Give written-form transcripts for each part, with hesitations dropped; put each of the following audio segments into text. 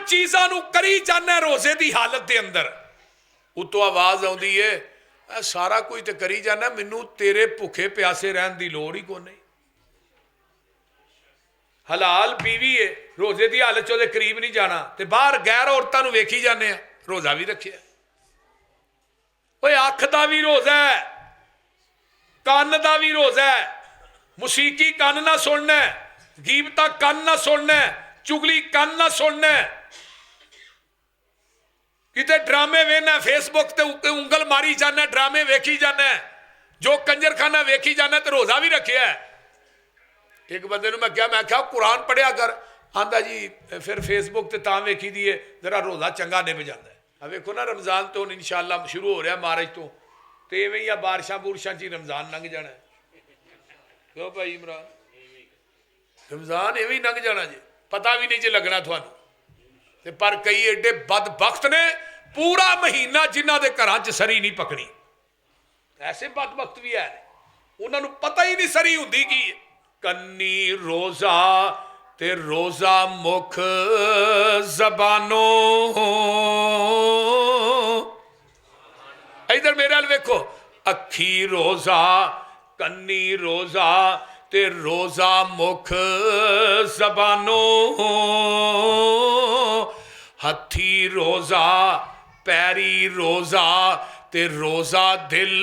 चीज़ों करी जाना रोजे की हालत के अंदर, उतों आवाज़ आती है सारा कुछ तो करी जाना, मैनू तेरे भुखे प्यासे रहन की लोड़ ही कोई नहीं। हलाल बीवी है, रोजे की हालत चो करीब नहीं जाना, तो बाहर गैर औरतों वेखी जाने, रोजा भी रखे। अख का भी रोजा है, कान का भी रोजा है, मुसीकी कान ना सुनना, गीबता कान ना सुनना, चुगली कान ना सुनना, किते ड्रामे वेना फेसबुक ते उंगल मारी जाना, ड्रामे वेखी जाना, जो कंजरखाना वेखी जाना, तो रोजा भी रखे है। एक बंदे मैं क्या कुरान पढ़िया कर, आंदा जी फिर फेसबुक ते तां वेखी दी है, जरा रोजा चंगा निभ जाता है। अब वेखो ना रमजान तो इंशाअल्लाह शुरू हो रहा मार्च तो इवें ही बारिशा बुरशा च रमजान लंघ जाना है। क्यों भाई इमरान, रमजान इवें ही लंघ जाना जी, पता भी नहीं जी लगना थानू। पर कई एडे बदबख्त ने पूरा महीना जिन्हों के घर च सरी नहीं पकड़ी, ऐसे बदबख्त भी है, उन्होंने पता ही नहीं सरी होंगी की है। कन्नी रोजा ते रोजा मुख जबानों, इधर मेरे वाल वेखो, अखी रोजा कन्नी रोजा ते रोजा मुख जबानों, हथी रोजा पैरी रोजा ते रोजा दिल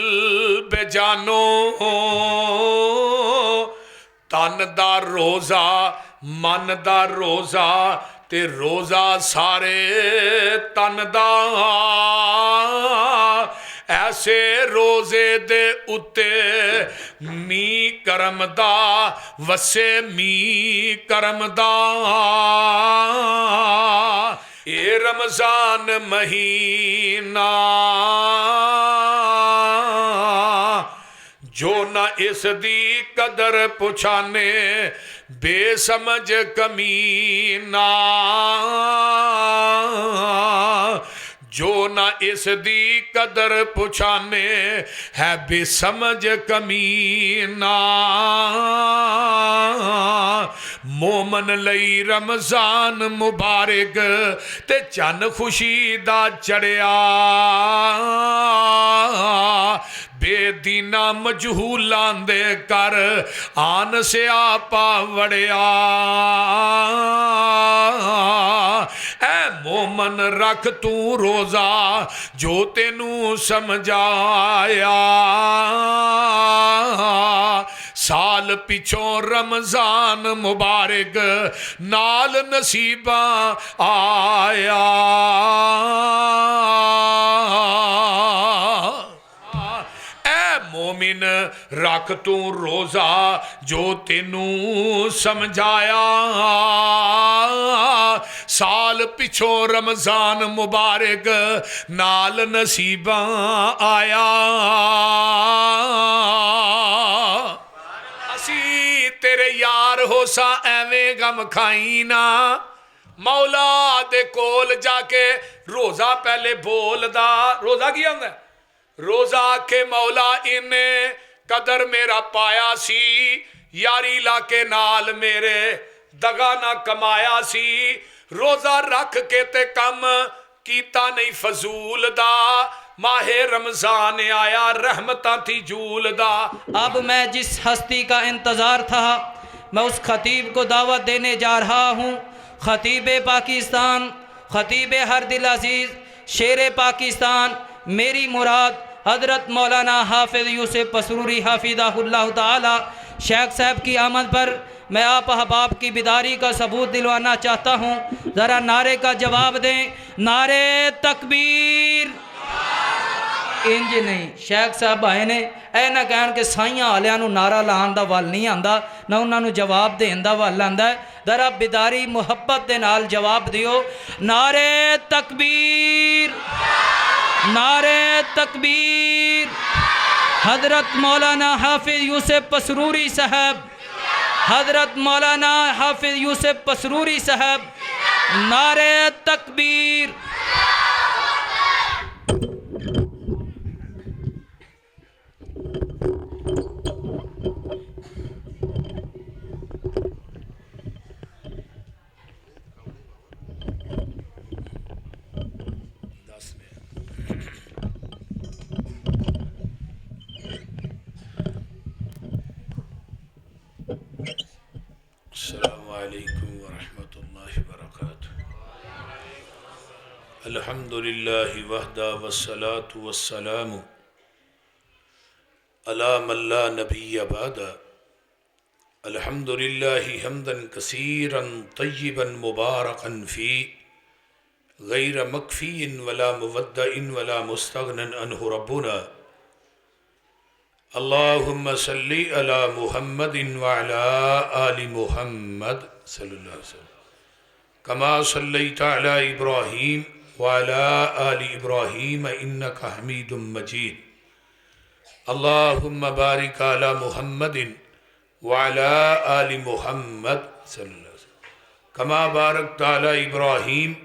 बेजानो, तन दा रोजा मन दा रोजा ते रोजा सारे तन दा, ऐसे रोजे दे उत्ते मी करम दा वसे मी करम दा। ये रमजान महीना जो ना इस दी कदर पुछाने, बेसमझ कमीना जो ना इस दी कदर पुछाने, है बेसमझ कमीना। मोमन लई रमजान मुबारक ते चन खुशी दा चढ़िया, बेदीना मजहूलां दे कर आन स्यापा वड़िया। ऐ मोमन रख तू रोजा जो तेनू समझाया, साल पिछों रमजान मुबारक नाल नसीबा आया। मोमिन रख तू रोजा जो तेनू समझाया, साल पिछो रमजान मुबारक नाल नसीबा आया। असी तेरे यार हो सा एवें गम खाई ना, मौला दे कोल जाके रोजा पहले बोलदा। रोजा की आंदा, रोजा के मौला इन्ने कदर मेरा पाया सी, यारी लाके नाल मेरे दगा ना कमाया सी। रोजा रख के ते कम कीता नहीं फजूल दा, माहे रमजान आया रहमतां थी जूल दा। अब मैं जिस हस्ती का इंतज़ार था, मैं उस खतीब को दावत देने जा रहा हूँ। खतीब पाकिस्तान, खतीब हर दिल अजीज़, शेर पाकिस्तान, मेरी मुराद हज़रत मौलाना हाफिज़ यूसुफ पसरूरी हाफिज़हुल्लाह ताला शेख साहब की आमद पर मैं आप अहबाब की बिदारी का सबूत दिलवाना चाहता हूँ। ज़रा नारे का जवाब दें, नारे तकबीर। इंज नहीं, शेख साहब आए ने ऐ ना कहन के साइयां वालियां नूं नारा लाने दा वल नहीं आंदा, ना उन्होंने जवाब देने दा वल आंदा है। ज़रा बिदारी मुहब्बत दे नाल जवाब दियो, नारे तकबीर, नारे तकबीर। हज़रत मौलाना हाफिज़ यूसुफ पसरूरी साहब, हज़रत मौलाना हाफिज़ यूसुफ पसरूरी साहब, नारे तकबीर। अल्हम्दुलिल्लाहि वहदा वस्सलातु वस्सलामु अला मन ला नबिय्य बअदा। अल्हम्दुलिल्लाहि हम्दन कसीरन तय्यिबन मुबारकन फी गैर मकफ़ीइन वला मुवद्दइन वला मुस्तगनन अन्हु रब्बुना। अल्लाहुम्मा सल्लि अला मुहम्मदिन व अला आलि मुहम्मद सल्लल्लाहु अलैहि वसल्लम कमा सल्लैता अला इब्राहीम व अला आलि इब्राहीम इन्नका हमीदुम मजीद। अल्लाहुम्मा बारिक अला मुहम्मदिन व अला आलि मुहम्मद सल्लल्लाहु अलैहि वसल्लम कमा बारकता अला इब्राहीम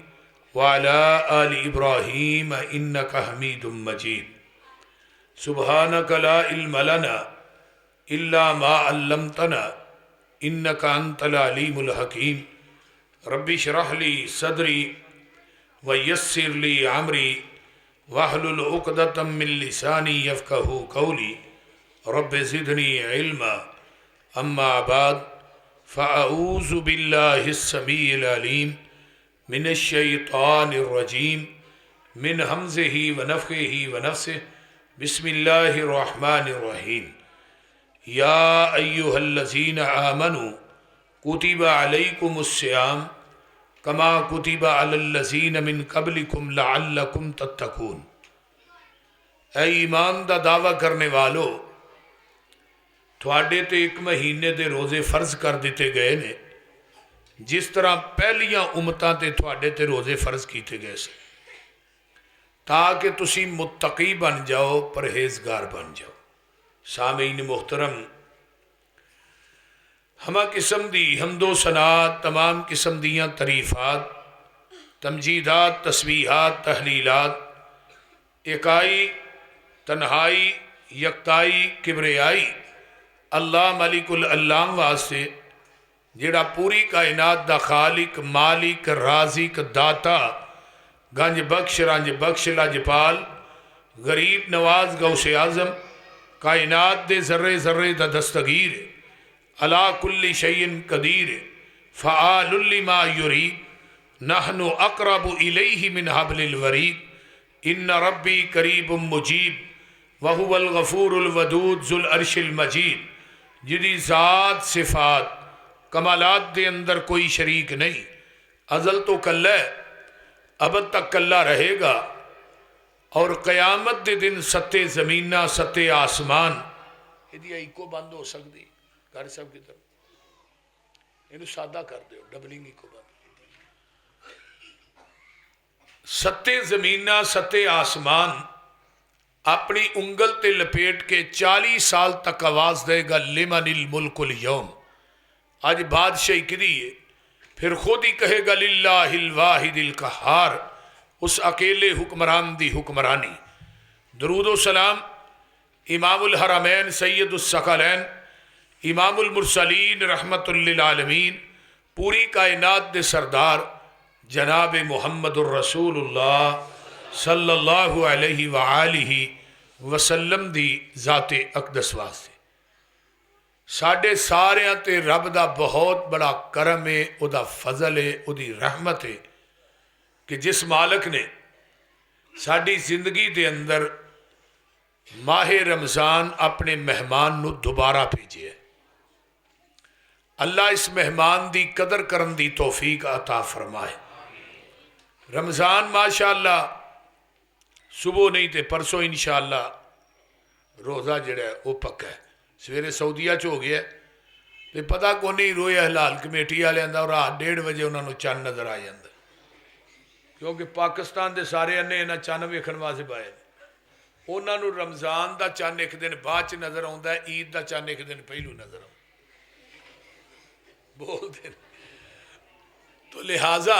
व अला आलि इब्राहीम इन्नका हमीदुम मजीद। सुब्हानक ला इल्म लना इल्ला मा अल्लमतना इन्नका अंतल अलीमुल हकीम। रब्बि श्रह ली सदरी व यस्सिर ली अमरी वहलुल उक़दतम मिन लिसानी यफ़क़हू क़ौली। रब्बि ज़िदनी इल्मा। अम्मा बाद फ़अऊज़ु बिल्लाहिस समीइल अलीम मिनश शैतानिर रजीम मिन हमज़िही व नफ़ख़िही व नफ़्सिही। बिस्मिल्लाहिर रहमानिर रहीम। या अय्युहल्लज़ीना आमनू कुतिबा अलैकुमुस्सियाम कमा कुतिबा अलल्लज़ीना मिन क़ब्लिकुम लअल्लकुम तत्तकून। ऐ ईमान दा दावा करने वालो, थोड़े ते एक महीने दे रोज़े फ़र्ज कर दिते गए ने जिस तरह पहलियां उम्मतां ते थोड़े ते रोज़े फ़र्ज किए गए से, ताकि तुसी मुत्तकी बन जाओ, परहेजगार बन जाओ। सामीन मुहतरम, हमा किस्म दी हमदो सनात, तमाम किस्म दियाँ तरीफ़ात, तमजीदात, तस्बीहात, तहलीलात, इकाई, तन्हाई, यकताई, किबरियाई अल्लाह मलिकुल अल्लाम वास्ते जिहड़ा पूरी कायनात दा खालिक, मालिक, राज़िक, दाता, गंज बख्श, रंज बख्श, लजपाल, गरीब नवाज, गौसे आज़म, कायनात दे ज़र्रे ज़र्रे दा दस्तगीर, अला कुल्ली शैइन कदीर, फ़आलुल लिमा युरीद। नहनु अक़रबु इलैहि मिन हब्लिल वरीद। इन्न रब्बी करीबुम मुजीब व हुवल गफ़ूरुल वदूद ज़ुल अर्शिल मजीद। जिदी ज़ात, सिफ़ात, कमालात दे अंदर कोई शरीक नहीं। अज़ल तो कल्ला है, अबद तक कल्ला रहेगा। और क़यामत दे दिन सत्ते ज़मीना, सत्ते आसमान, यदि इको बंद हो सकती कर सब की तरफ इन्हें सादा कर दो, डबलिंग इको बंद। सत्ते ज़मीना, सत्ते आसमान अपनी उंगल ते लपेट के 40 साल तक आवाज़ देगा लिमनिल मुल्कुल यौम। आज बादशाही किदी है, फिर खुद ही कहेगा लिल्लाहिल वाहिदिल कहार, उस अकेले हुक्मरान दी हुक्मरानी। दरूदो सलाम इमामुल हरमैन सैयदुस सकलैन इमामुल मुरसलीन रहमतुल लिल आलमीन, पूरी कायनात दे सरदार जनाब मुहम्मदुर रसूलुल्लाह सल्लल्लाहु अलैहि व आलिहि वसल्लम दी ज़ाते अक़दस वास्ते साढ़े सारियां ते रब दा बहुत बड़ा करम है, उदा फजल है, उदी रहमत है कि जिस मालक ने साड़ी जिंदगी दे अंदर माहे रमज़ान अपने मेहमान नू दोबारा भेजे। अल्लाह इस मेहमान दी कदर करन दी तौफीक अता फरमाए। रमज़ान माशाअल्लाह सुबह नहीं तो परसों इंशाअल्लाह रोज़ा जड़ा है वह पक्का है। सवेरे सऊदीया च हो गया तो पता को नहीं, रोए हलाल कमेटी वाले का रात 1:30 बजे उन्होंने चन्न नज़र आ जाता, क्योंकि पाकिस्तान के सारे अन्ने इन्हें चन्न वेखण वास्ते पाए। उन्होंने रमज़ान का चन्न एक दिन बाद च नज़र आता है, ईद का चन्न एक दिन पहलू नज़र आता बोलते। तो लिहाजा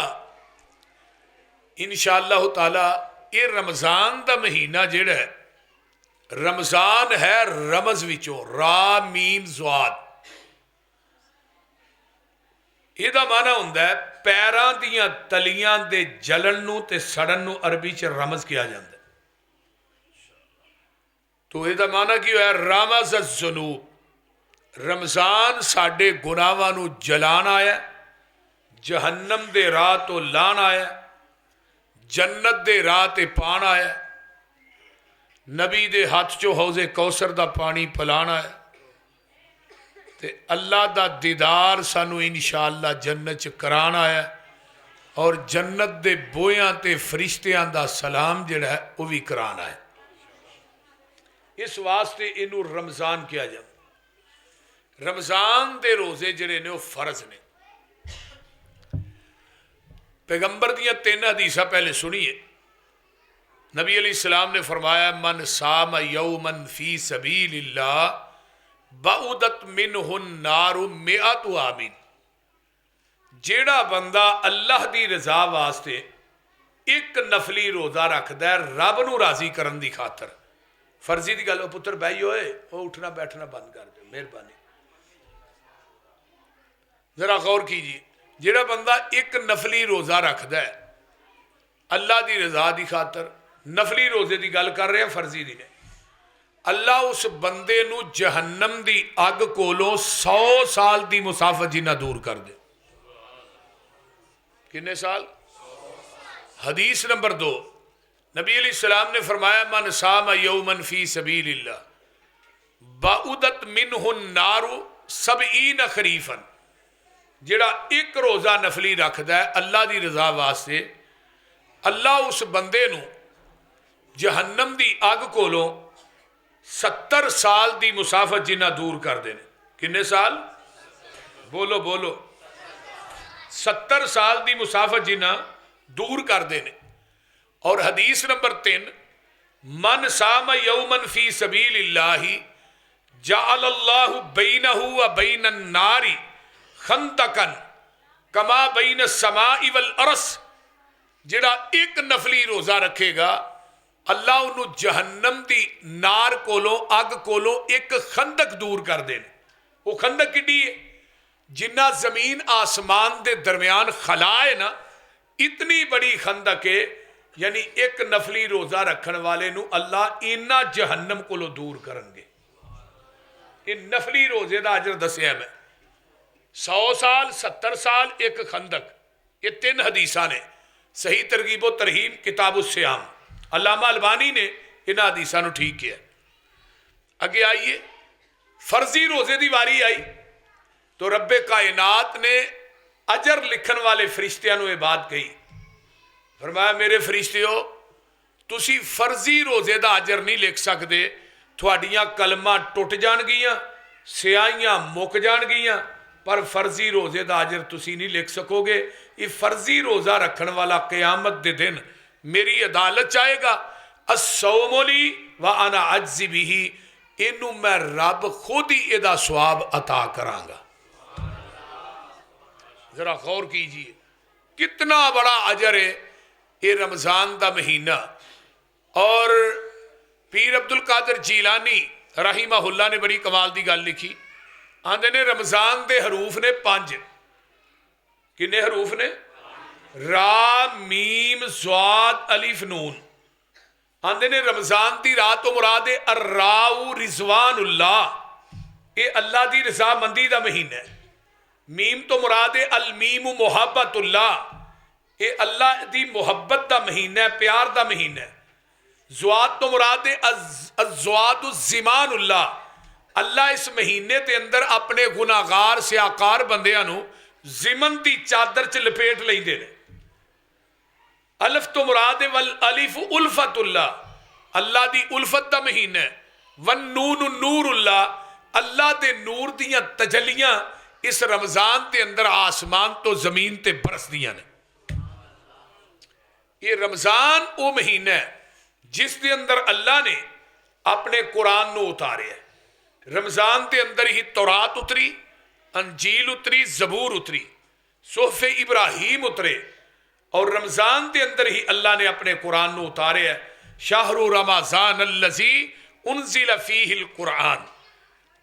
इंशाअल्लाह ताला ये रमज़ान का महीना जिहड़ा है, रमज़ान है रमज़ विचों, रा मीम ज़वाद। इहदा माना हुंदा है पैरां दियां तलियां दे जलन नूं ते सड़न नूं अरबी च रमज़ किया जाता है। तो इहदा माना की होया, रमज़ ज़ुनूब, रमज़ान साडे गुनाहां नूं जलाण आया, जहन्नम दे राह तो लाण आया, जन्नत दे राह ते पाण आया, नबी दे हाथ चो हौजे कौसर दा पानी पिलाना है, ते अल्लाह दा दीदार सानू इंशाअल्लाह जन्नत च कराना है, और जन्नत दे बोयां ते फरिश्तियां दा सलाम जिहड़ा है वह भी कराना है। इस वास्ते इनू रमज़ान किया जाता। रमज़ान दे रोज़े जिहड़े ने वह फर्ज ने। पैगंबर दियां 3 हदीसां पहले सुनिए। नबी अलैहिस्सलाम ने फरमाया, मन साम यौमन फी सबीलिल्लाह बाउदत मिनहुन नारु मिअतु आमीन। जेड़ा बंदा अल्लाह दी रजा वास्ते एक नफली रोज़ा रखता है रब नू राजी करन दी खातर, फर्जी दी गल पुत्र बही होए वो उठना बैठना बंद कर दो, मेहरबानी जरा गौर कीजिए। जेड़ा बंदा एक नफली रोज़ा रखता है अल्लाह दी रजा दी खातर, नफली रोज़े की गल कर रहे हैं, फर्जी दी ने, अल्लाह उस बंदे नू जहन्नम दी अग कोलों 100 साल की मुसाफत जिन्ना दूर कर दे। कितने साल? हदीस नंबर 2, नबी अलैहिस्सलाम ने फरमाया, मन साम यौमन फी सबीलिल्लाह बाउदत मिनहुन नारु सबईन खरीफन। जेड़ा एक रोज़ा नफली रखता है अल्लाह की रजा वास्ते, अल्लाह उस बंदे नू जहन्नम की अग कोलों 70 साल की मुसाफत जिन्ना दूर कर देने। किन्ने साल? बोलो बोलो। 70 साल की मुसाफत जिन्ना दूर कर देने। और हदीस नंबर 3, मन साम यौमन फी सबीलिल्लाहि जअलल्लाहु बैनहु व बैनन नारी खंदकन कमा बैन समाई वल अरस। जेड़ा एक नफली रोज़ा रखेगा अल्लाह उन्होंने जहन्नम की नार कोलों अग कोलों एक खंदक दूर कर देने। वो खंदक किड्डी है? जिन्ना जमीन आसमान के दरम्यान खला है ना, इतनी बड़ी खंदक है। यानी एक नफली रोज़ा रखने वाले नू अल्लाह इन्ना जहन्नम कोलों दूर करनगे। ये नफली रोज़े का अजर दसिया मैं। 100 साल, 70 साल, एक खंदक, ये 3 हदीसां ने। सही तरगीबो तरहीब किताबुस सियाम, अल्लामा अलबानी ने इन्हां हदीसां नू ठीक किया। अगे आइए, फर्जी रोज़े की वारी आई तो रब्बे कायनात ने अजर लिखन वाले फरिश्तियां नू ये बात कही। फरमाया, मेरे फरिश्तियों, तुसी फर्जी रोज़े का अजर नहीं लिख सकते, थोड़ियां कलमां टुट जाणगियां, सियाहियां मुक जाणगियां, पर फर्जी रोज़े का अजर तुसी नहीं लिख सकोगे। ये फर्जी रोज़ा रखन वाला क़यामत के दिन मेरी अदालत चाहेगा। अस्सौमुली व अना अज्ज़ी बिही, इनू मैं रब खुद ही इहदा सवाब अता करांगा। जरा गौर कीजिए कितना बड़ा अजर है ये रमज़ान का महीना। और पीर अब्दुल कादिर जीलानी रहीमहुल्लाह ने बड़ी कमाल की गल लिखी। आंदे ने रमज़ान के हरूफ ने 5। किन्ने हरूफ ने? रा मीम ज़ाद अलिफ नून। आंदे ने रमज़ान की रात तो मुराद है अर्राउ रिजवानुल्लाह, ये अल्लाह की रजामंदी का महीना है। मीम तो मुराद है अल मीमु मुहब्बतुल्लाह, ये अल्लाह की मुहब्बत का महीना है, प्यार का महीना है। ज़वाद तो मुराद है अज़्ज़वादु ज़िमानुल्लाह, अल्लाह इस महीने के अंदर अपने गुनाहगार सियाकार बंदियां नू जिमन की चादर च लपेट लेंदे ने। अलिफ तो मुराद है वल अलिफ उल्फतुल्लाह, अल्लाह की उल्फत का महीना है। वन नून नूरुल्लाह, अल्लाह के नूर दियां तजलियां इस रमज़ान के अंदर आसमान तो जमीन ते बरसदियां ने। ये रमज़ान वो महीना है जिसके अंदर अल्लाह ने अपने कुरान नू उतारे। रमज़ान के अंदर ही तौरात उतरी, अंजील उतरी, ज़बूर उतरी, सोफ़े इब्राहीम उतरे, और रमज़ान के अंदर ही अल्लाह ने अपने कुरान नू उतारे है। शाहरु रमज़ान अल्लज़ी उन्ज़िल फ़ीहिल कुरान।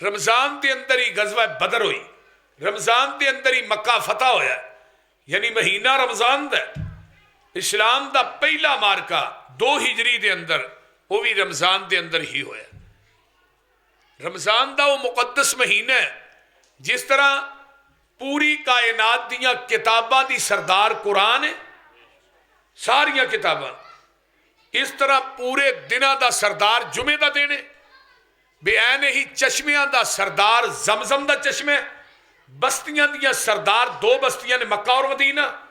रमज़ान के अंदर ही गज़वा बदर हुई, रमज़ान के अंदर ही मक्का फतह होया, यानी महीना रमज़ान दा। इस्लाम का पहला मार्का 2 हिजरी के अंदर, वो भी रमज़ान के अंदर ही होया। रमज़ान का वो मुकद्दस महीना है जिस तरह पूरी कायनात दियां किताबां दी सरदार कुरान है, सारिया किताबां। इस तरह पूरे दिनों का सरदार जुमे का दिन है, बेऐन ही चश्मिया का सरदार जमजम का चश्मा है, बस्तियां दियां सरदार दो बस्तियां ने मक्का और मदीना।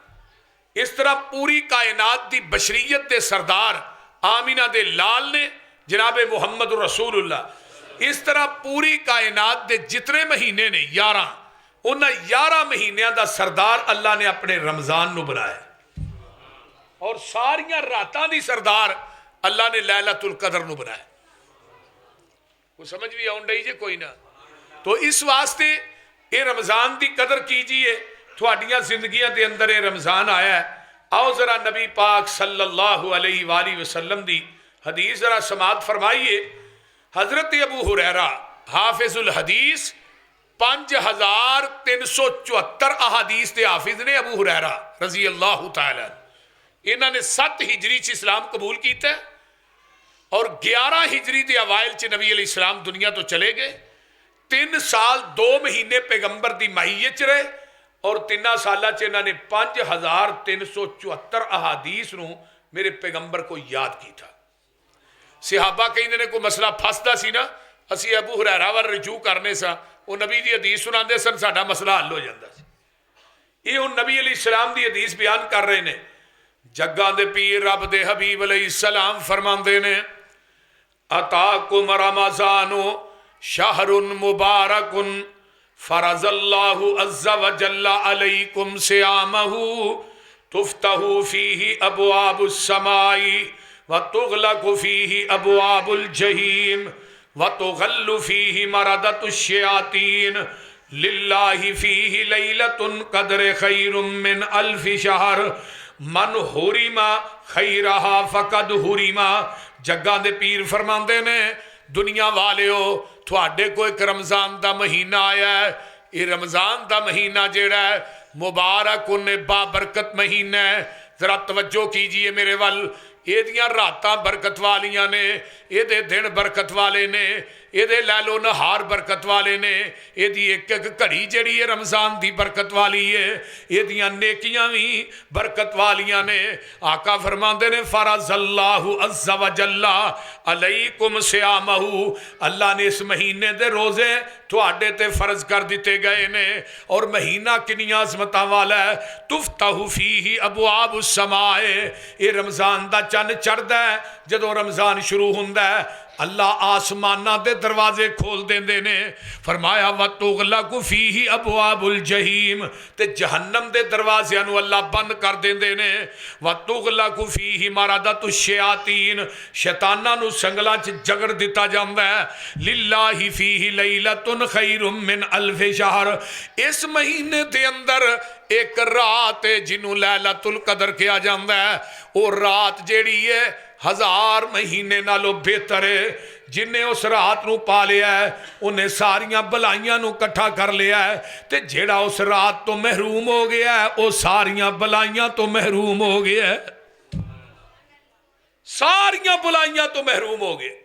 इस तरह पूरी कायनात की बशरीयत के सरदार आमीना दे लाल ने जनाबे मुहम्मद रसूलुल्लाह। इस तरह पूरी कायनात के जितने महीने ने 11, उन्होंने 11 महीनों का सरदार अल्लाह ने अपने रमजान को बनाया, और सारिया रातां दी सरदार अल्लाह ने लैलतुल कदर नूं बनाया। वो समझ भी आउण डई जे कोई ना। तो इस वास्ते ये रमजान की कदर कीजिए। थोड़ियां जिंदगियां के अंदर ये रमजान आया है। आओ जरा नबी पाक सल्लल्लाहु अलैहि वसल्लम की हदीस जरा समात फरमाइए। हजरत अबू हुरैरा हाफिजुल हदीस 5374 अहादीस के हाफिज ने अबू हुरैरा रजी अल्लाह तआला। इन्होंने 7 हिजरी च इस्लाम कबूल किया और 11 हिजरी के अवाइल च नबी अलैहि सलाम दुनिया तो चले गए। 3 साल 2 महीने पैगंबर की माहियत च रहे और 3 साल च इन्होंने 5374 अहादीस नूं मेरे पैगंबर को याद किया। सिहाबा कहते ने कोई मसला फसदा सी ना, असी अबू हुरैरा वाल रजू करने सा, वो नबी की हदीस सुनाते सन, साडा मसला हल हो जाता सी। ये हुण नबी अलैहि सलाम की हदीस बयान कर रहे हैं। जग्गां दे पीर रब दे हबीब अलैहि सलाम फरमांदे ने, अताकुम रमज़ानु शहरुन मुबारकुन फरज़ल्लाहु अज़्ज़ा व जल्ला अलैकुम सियामहु तुफ्तहु फीही अबवाबुस समाई व तुग़लक़ु फीही अबवाबुल जहीम व तुग़ल्लु फीही मरदतुश शयातीन लिल्लाहि फीही लैलतुन क़द्र खैरुम मिन अल्फ़ि शहर मन हुरिमा खैरहा फ़क़द हुरिमा। जग्गां दे पीर फरमांदे ने, दुनिया वालिओ तुहाडे को एक रमज़ान का महीना आया है। ये रमज़ान का महीना जिहड़ा है मुबारक उन्हें बाबरकत महीना है। जरा तवज्जो कीजिए मेरे वल। एदियां रातां बरकत वालियां ने, एदे दिन बरकत वाले ने, एदे लैलो नहार बरकत वाले ने। एदी एक एक घड़ी जड़ी है रमज़ान की बरकत वाली है। एदियां नेकियां भी बरकत वालियां ने। आका फरमांदे ने, फरज़ल्लाहु अज़्ज़ा व जल्ला अलैकुम सियामहु, अल्लाह ने इस महीने दे रोज़े तुहाडे ते फर्ज कर दिते गए ने। और महीना किनियां अज़मतां वाला है। तुफ्तहु फीही अबवाबुस समाए, ये रमज़ान दा चन्न चढ़दा है जदों रमज़ान शुरू हुंदा है, अल्लाह आसमाना दे दरवाजे खोल देंदे ने। फरमाया व तुग़लक़ु फीही अबवाबुल जहीम, ते जहन्नम दे दरवाज़ियां नूं अल्लाह बंद कर देंदे ने। व तुग़लक़ु फीही मरदतुश शयातीन, शैतानां नूं संगलां च जगड़ दिता जांदा है। लिल्लाहि फीही लैलतुन खैरुम मिन अल्फ़ि शहर, इस महीने दे अंदर एक रात है जिन्हों लैलतुल कदर कहा जाता है। वो रात जेड़ी है 1000 महीने नालों बेहतर है। जिन्हें उस रात नूं पा लिया है उन्हें सारियां भलाइयां नूं कट्ठा कर लिया है, ते जेड़ा उस रात तो महरूम हो गया है वो सारियां भलाइयां तो महरूम हो गया है। सारियां भलाइयां तो महरूम हो गए।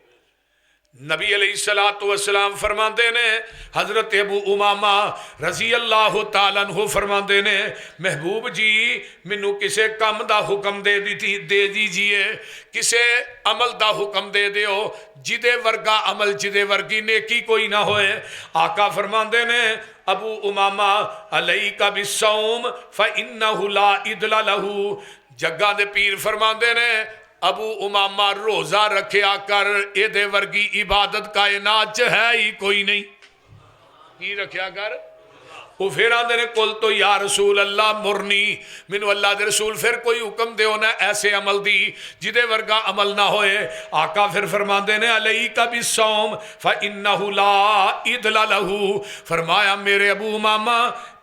नबी अलैहिस्सलातु वस्सलाम फरमाते ने, हजरत अबू उमामा रजी अल्लाह तआला अन्हु फरमाते ने, महबूब जी मैनू किसे काम का हुक्म दे दीजिए, किसे अमल का हुक्म दे दिओ जिदे वर्गा अमल, जिदे वर्गी नेकी कोई ना होए। आका फरमाते ने, अबू उमामा अलैका बिस्सौम फ़इन्नहु ला इदला लहू। जग्गा दे पीर फरमाते ने, अबू उमामा रोजा रखिया कर, एदे वर्गी इबादत कायनात च है ही कोई नहीं। की रखिया कर? वो फिर आंदे ने, कुल तो या रसूल अल्लाह मुरनी, मैनू अल्लाह दे रसूल फिर कोई हुक्म दिओ ना ऐसे अमल दी जिदे वर्गा अमल ना होए। आका फिर फरमाते ने, अलैका बिस्सौम फ़इन्नहु ला इदला लहू। फरमाया मेरे अबू उमामा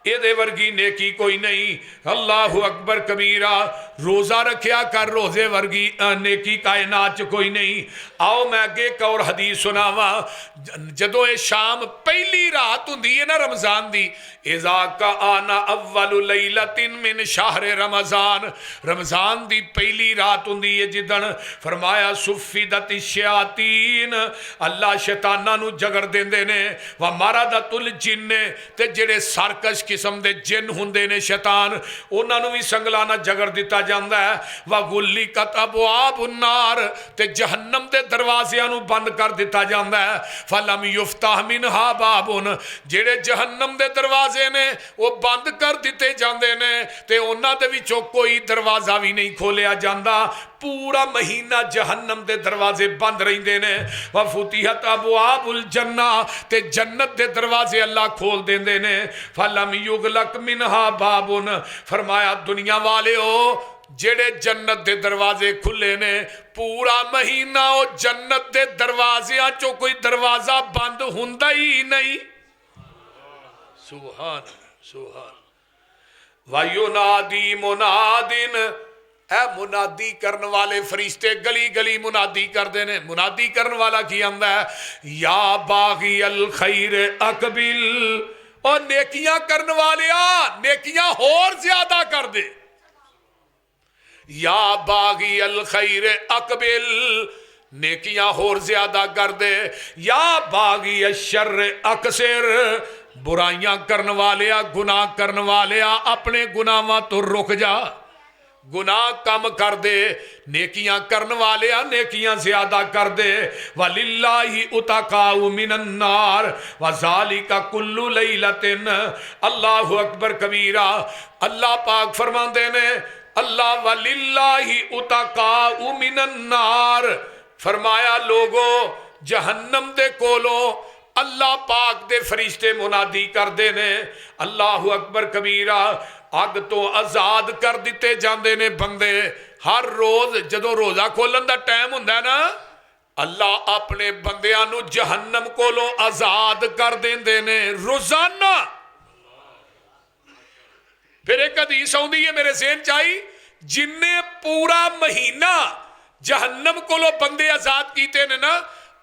एदे वर्गी नेकी कोई नहीं। अल्लाहु अकबर कबीरा, रोज़ा रखिया कर, रोज़े वर्गी नेकी कायनात च कोई नहीं। आओ मैं अगे एक और हदीस सुनावा। जदों ये शाम पहली रात हुंदी है ना रमज़ान दी, इज़ा का आना अव्वलु लैलतिन मिन शहर रमज़ान, रमज़ान दी पहली रात हुंदी है जिदन फरमाया सुफ़िदत शयातीन, अल्लाह शैतानां नूं जगड़ देंदे ने। व मरदतुल जिन्न, ते जेड़े सरकश किस्म के जिन हुंदे ने शैतान, उन्होंने भी संगला नाल जगड़ दिता जाता है। व गुल्ली कत अबवाब उन्नार, ते जहन्नम के दरवाजियां नूं बंद कर दिता जाता है। फलम युफ्ताह मिनहा बाबुन, जेड़े जहन्नम के दरवाजे ने वो बंद कर दिते जाते ने, ते उन्हां दे विचों कोई दरवाजा भी नहीं खोलिया जाता। पूरा महीना जहन्नम के दरवाजे बंद रहिंदे ने। व फुतिहत अबवाबुल जन्ना, ते जन्नत के दरवाजे अल्लाह खोल देंदे ने। फलम युगलक मिनहा बाबुन, फरमाया दुनिया वाले हो जेड़े जन्नत के दरवाजे खुले ने, पूरा महीना वो जन्नत के दरवाजियां चो कोई दरवाजा बंद हुंदा ही नहीं। सुभान सुभान। वायुनादी मुनादिन, है मुनादी करने वाले फरिश्ते गली गली मुनादी करते हैं। मुनादी करने वाला की आंदा है, या बागी अल खैर अकबिल, और नेकियां करने वाले नेकियां होर ज्यादा कर दे। या बागी अल खैर अकबिल, नेकियां होर ज्यादा कर दे। या बागी अशर अकसर, बुराइयां करने वाले गुनाह करने वाले अपने गुनाहों तो रुक जा, गुनाह कम कर दे। नेकियां करने वाले नेकियां ज्यादा कर दे। वलिल्लाहि उतकाउ मिनन्नार व ज़ालिका कुल्लु लैलतिन। अल्लाहु अकबर कबीरा। अल्लाह पाक फरमाते ने, अल्लाह वलिल्लाहि उतकाउ मिनन्नार, फरमाया लोगो जहन्नम दे कोलों अल्लाह पाक दे फरिश्ते मुनादी करते ने, अल्लाहु अकबर कबीरा, अग तो आजाद कर दिते जाते ने बंदे। हर रोज जदों रोजा खोलन का टाइम हुंदा ना, अल्लाह अपने बंदियां नूं जहन्नम कोलों आजाद कर देंदे ने रोजाना। फिर एक हदीस आउंदी है मेरे ज़हन च आई, जिन्ने पूरा महीना जहन्नम कोलों बंदे आजाद कीते ने ना,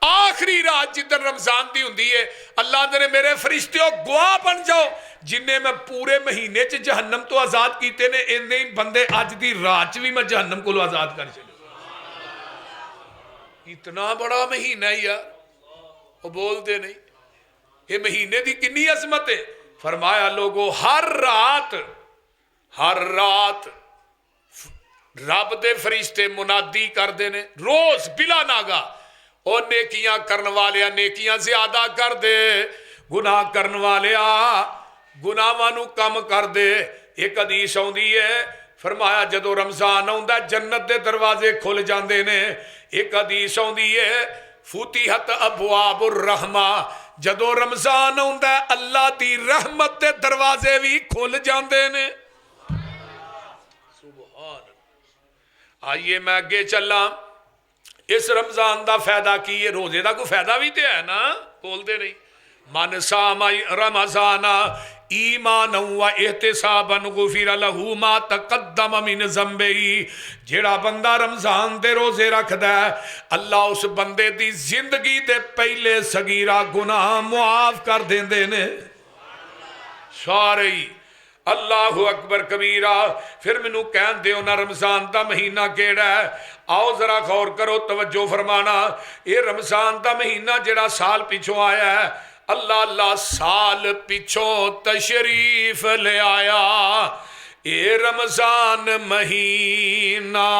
आखिरी रात जिदन रमजान दी हुंदी है, अल्लाह ने मेरे फरिश्ते गवाह बन जाओ, जिन्हें मैं पूरे महीने च जहन्नम तो आजाद किए ने, इन्ने ही बंदे अज की रात च भी मैं जहन्नम को आजाद कर चले। इतना बड़ा महीना है यार, वो बोलते नहीं। ये महीने की कितनी अजमत है। फरमाया लोगो हर रात रब दे फरिश्ते मुनादी करते ने रोज बिला नागा, और नेकियां करने वाले नेकियां ज्यादा कर दे, गुनाह करने वाले गुनाहां नूं कम कर दे। एक हदीस आउंदी है, फरमाया जदों रमजान आउंदा जन्नत दे दरवाजे खुल जाते ने। एक हदीस आउंदी है, फुतिहत अबवाबुर रहमा, जदों रमजान आउंदा अल्लाह दी रहमत दे दरवाजे भी खुल जाते ने। सुभान। आइए मैं अगे चला। इस रमजान का फायदा की है? रोजे का कोई फायदा भी तो है ना, बोलते नहीं। मन सामा रमजाना ईमान व एहतिसाबन गुफिर लहू मा तकद्दम मिन ज़ंबिही। जेड़ा बंदा रमजान दे रोजे रखदा है, अल्लाह उस बंदे दी जिंदगी दे पहले सगीरा गुनाह मुआफ कर देंदे ने सारे ही। अल्लाहु अकबर कबीरा। फिर मैनू कहन दो ना, रमजान का महीना केड़ा है? आओ जरा गौर करो, तवज्जो फरमाना। ये रमजान का महीना जेड़ा साल पिछों आया है, अल्लाह अल्लाह साल पिछों तशरीफ ले आया। ये रमजान महीना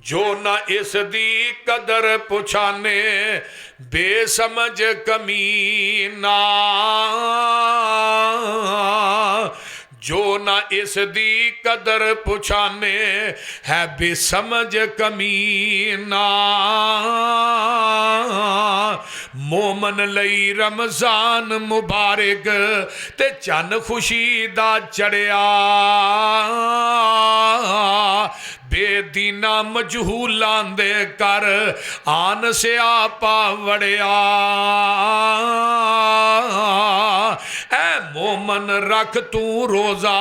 जो न इस दी कदर पुछाने, बेसमझ कमीना जो न इस दी कदर पुछाने, है बेसमझ कमीना। मोमन लई रमजान मुबारक, ते चन खुशी दा चढ़िया। बेदीना मजहूलां दे कर आन स्यापा वड़िया। ऐ मोमन रख तू रोजा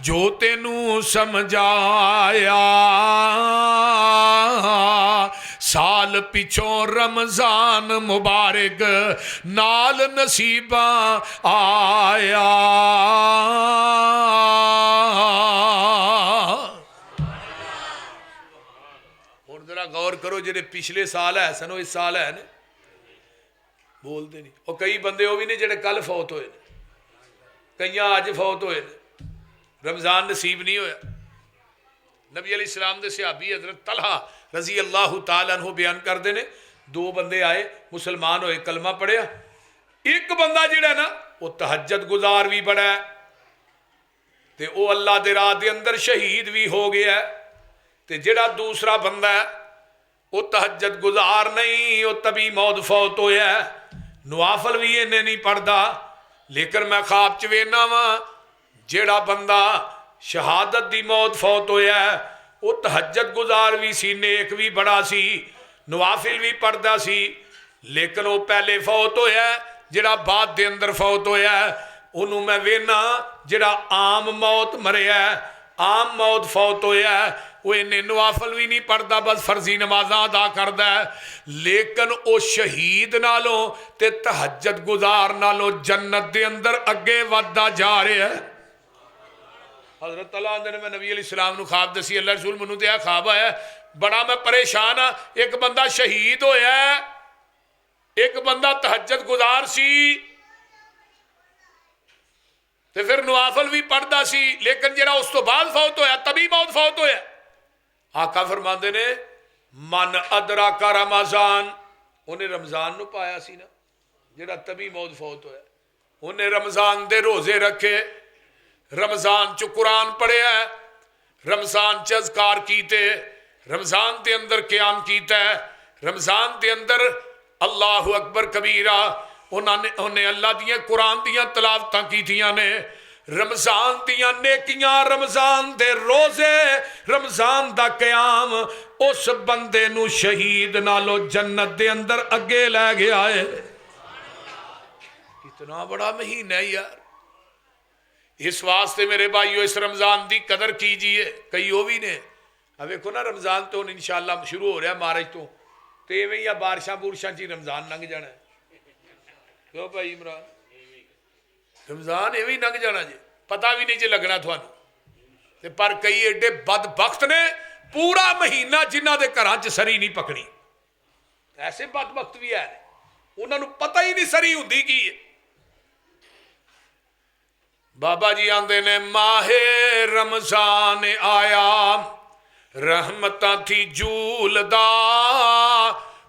जो तेनू समझाया। साल पिछों रमजान मुबारक नाल नसीबा आया। हुण जरा गौर करो, जेडे पिछले साल है सन इस साल है ने, बोलते नहीं। और कई बंदे वो भी ने जेडे कल फौत होए, कई अज फौत होए, रमज़ान नसीब नहीं होया। नबी अलैहिस्सलाम दे सहाबी हज़रत तलहा रजी अल्लाह तआला अन्हु बयान करते हैं, दो बंदे आए मुसलमान होए, कलमा पढ़िया। एक बंदा जिहड़ा ना वो तहज्जुद गुजार भी बड़ा है, ते वो अल्लाह दे राह दे अंदर शहीद भी हो गया है। ते जिहड़ा दूसरा बंदा है वो तहज्जुद गुजार नहीं, वो तभी मौत फौत होया है, नवाफल भी इन्हें नहीं पढ़ता। लेकिन मैं ख्वाब च वेखना वा जिहड़ा बंदा शहादत दी मौत फौत होया है वो तहज्जुद गुजार भी सी, नेक भी बड़ा सी, नवाफिल भी पढ़ता सी, लेकिन वो पहले फौत होया है। जिहड़ा बाद दे अंदर फौत होया है उन्होंने मैं वेखना जिहड़ा आम मौत मरिया है, आम मौत फौत होया है, वो इन्हें नवाफल भी नहीं पढ़ता, बस फर्जी नमाजा अदा करता है। लेकिन वो शहीद नालों ते तहज्जुद गुजार नालों जन्नत दे अंदर अगे वधदा जा रहा है। हज़रत तलहा ने मैं नबी अलैहिस्सलाम नूं ख्वाब दसी, अल्लाह रसूल मैनूं ते ख्वाब आया, बड़ा मैं परेशान हाँ, एक बंदा शहीद होया, एक बंदा तहज्जुद गुजार सी, ते फिर नवाफल भी पढ़ता सी, लेकिन जिहड़ा उस तो बाद फौत होया तभी मौत फौत होया। आका फरमाते ने मन अदरा का रमज़ान, उन्हें रमज़ान नूं पाया सी ना, जिहड़ा तभी मौत फौत होया, उन्हें रमज़ान दे रोजे रखे, रमज़ान च कुरान पढ़िया, रमज़ान च अज़कार कीते, रमज़ान के अंदर क़याम कीता है, रमज़ान के अंदर अल्लाहु अकबर कबीरा उन्हें अल्लाह दियां कुरान दियां तलावतां कीतियां ने, रमज़ान दियां नेकियां, रमज़ान दे रोजे, रमज़ान दा क़याम उस बंदे नूं शहीद नालों जन्नत दे अंदर अगे लै गया है। कितना बड़ा महीना है यार। इस वास्ते मेरे भाइयों इस रमज़ान की कदर कीजिए। कई वो भी ने, अब देखो ना रमज़ान तो इंशाअल्लाह शुरू हो रहा मार्च तो इवें ही बारिशा बुरशा च रमज़ान लंघ जाना है। क्यों भाई इमरान, रमज़ान इवें ही लंघ जाना जी, पता भी नहीं जी लगना थानू। पर कई एडे बदबख्त ने पूरा महीना जिन्हों के घर च सरी नहीं पकनी, ऐसे बदबख्त भी है, उन्होंने पता ही नहीं सरी होंदी की है। बाबा जी आंदे ने माहे रमज़ान आया, रहमतां थी झूलदा,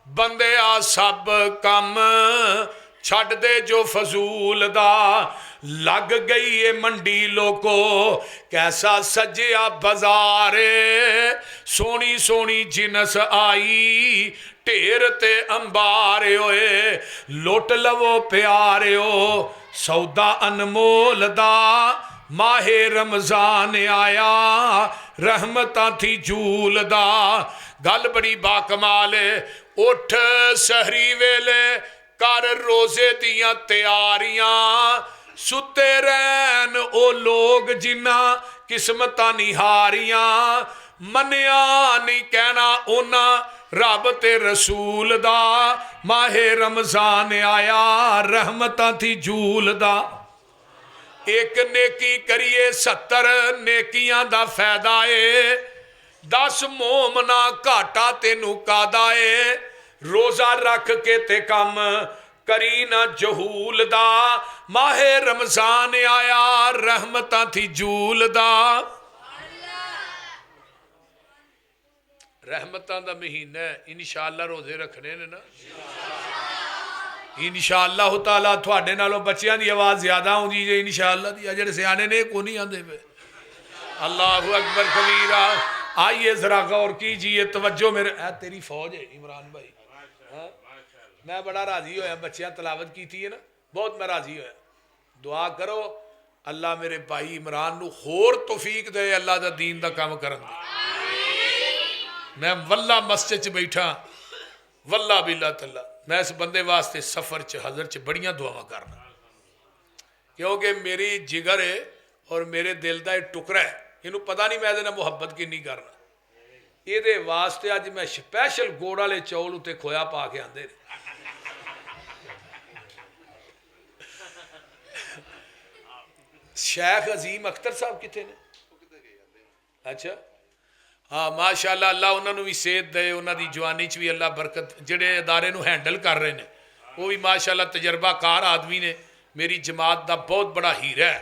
बंदे आ सब कम छड़ दे जो फजूल दा, लग गई है मंडी लोको कैसा सजिया बाजारे, सोनी सोनी जिनस आई ढेर ते अंबारे होए, लुट लवो प्यारे हो सौदा अनमोल दा, माहे रमज़ान आया रहमतां थी झूल दा। गल बड़ी बाकमाल है, उठ सहरी वेले कर रोजे दियां तैयारियां, सुते रहन ओ लोग जिन्ना किस्मतां निहारियां, मनिया नहीं कहना उन्ना रब ते रसूल दा, माहे रमज़ान आया रहमतां थी झूल दा। एक नेकी करिए 70 नेकियां दा फायदा है, 10 मोमना घाटा तेनू कादा है, रोजा रख के ते कम करी ना जहूल दा, माहे रमज़ान आया रहमतां थी झूल दा। रहमतां दा महीना है, इंशाअल्लाह रोजे रखने ने ना, इंशाअल्लाह ताला थोड़े नालों बच्चों की आवाज़ ज्यादा आउंदी जे इंशाअल्लाह दी, जेडे सियाने ने को नहीं आंदे पे। अल्लाहु अकबर कबीरा। आइए जरा गौर कीजिए, तवज्जो मेरे, तेरी फौज है इमरान भाई, मैं बड़ा राजी होया, बच्चियां तलावत की है ना, बहुत मैं राजी होया। दुआ करो अल्लाह मेरे भाई इमरान नू होर तौफीक दे, अल्लाह दा दीन दा काम करन दी। मैं वल्ला मस्जिद च बैठा, वल्ला बिल्ला तल्ला, मैं इस बंदे वास्ते सफर च हजर च बड़ियां दुआवां करना, क्योंकि मेरी जिगर है और मेरे दिल का एक टुकड़ा है, इनू पता नहीं मैं इहदे नाल मुहब्बत किन्नी करना। ये वास्ते अज मैं स्पैशल गुड़ वाले चौल उत्ते खोया पा के आंदे ने। शेख अजीम अख्तर साहब कितने ने? अच्छा हाँ माशाअल्लाह, अल्लाह उन्होंने भी सेहत दे, उन्होंने जवानी च भी अल्लाह बरकत, जेडे अदारे नू हैंडल कर रहे हैं वो भी माशाअल्लाह तजर्बाकार आदमी ने, मेरी जमात का बहुत बड़ा हीरा है,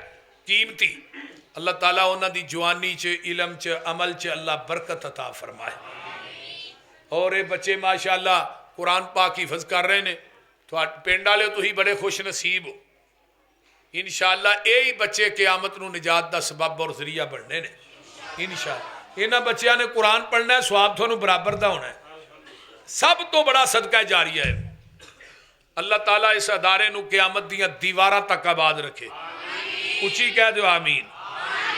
कीमती। अल्लाह ताला उन्होंने जवानी च, इलम च, अमल च अल्लाह बरकत अता फरमाए। और ये बच्चे माशाअल्लाह कुरान पाक हिफज कर रहे हैं। तो पिंड वाले तुसीं बड़े खुश नसीब हो। इंशाअल्लाह यही बच्चे क़यामत नूं निजात का सबब और जरिया बनने ने। इंशाअल्लाह इन्हां बच्चों ने कुरान पढ़ना है, स्वाब तुहानूं बराबर का होना है। सब तो बड़ा सदका जारिया है। अल्लाह ताला इस अदारे नूं क़यामत दीयां दीवारां तक आबाद रखे। उची कह दो आमीन।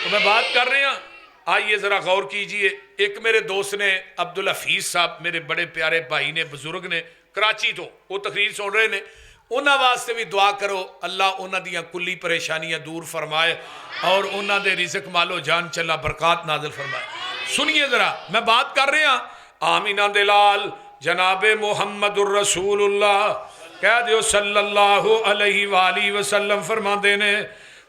तो मैं बात कर रहा, आइए ज़रा गौर कीजिए। एक मेरे दोस्त ने, अब्दुल हफीज़ साहब, मेरे बड़े प्यारे भाई ने, बुजुर्ग ने, कराची तो, वो तकरीर सुन रहे ने। उन्होंने वास्ते भी दुआ करो, अल्लाह उन्होंने दियां कुल्ली परेशानियां दूर फरमाए और उन्होंने रिज़्क मालो जान चला बरकत नाज़िल फरमाए। सुनिए ज़रा, मैं बात कर रहा आमीना दे लाल जनाबे मुहम्मदुर रसूलुल्लाह कह दो सल्लल्लाहु अलैहि वसल्लम फरमाते ने,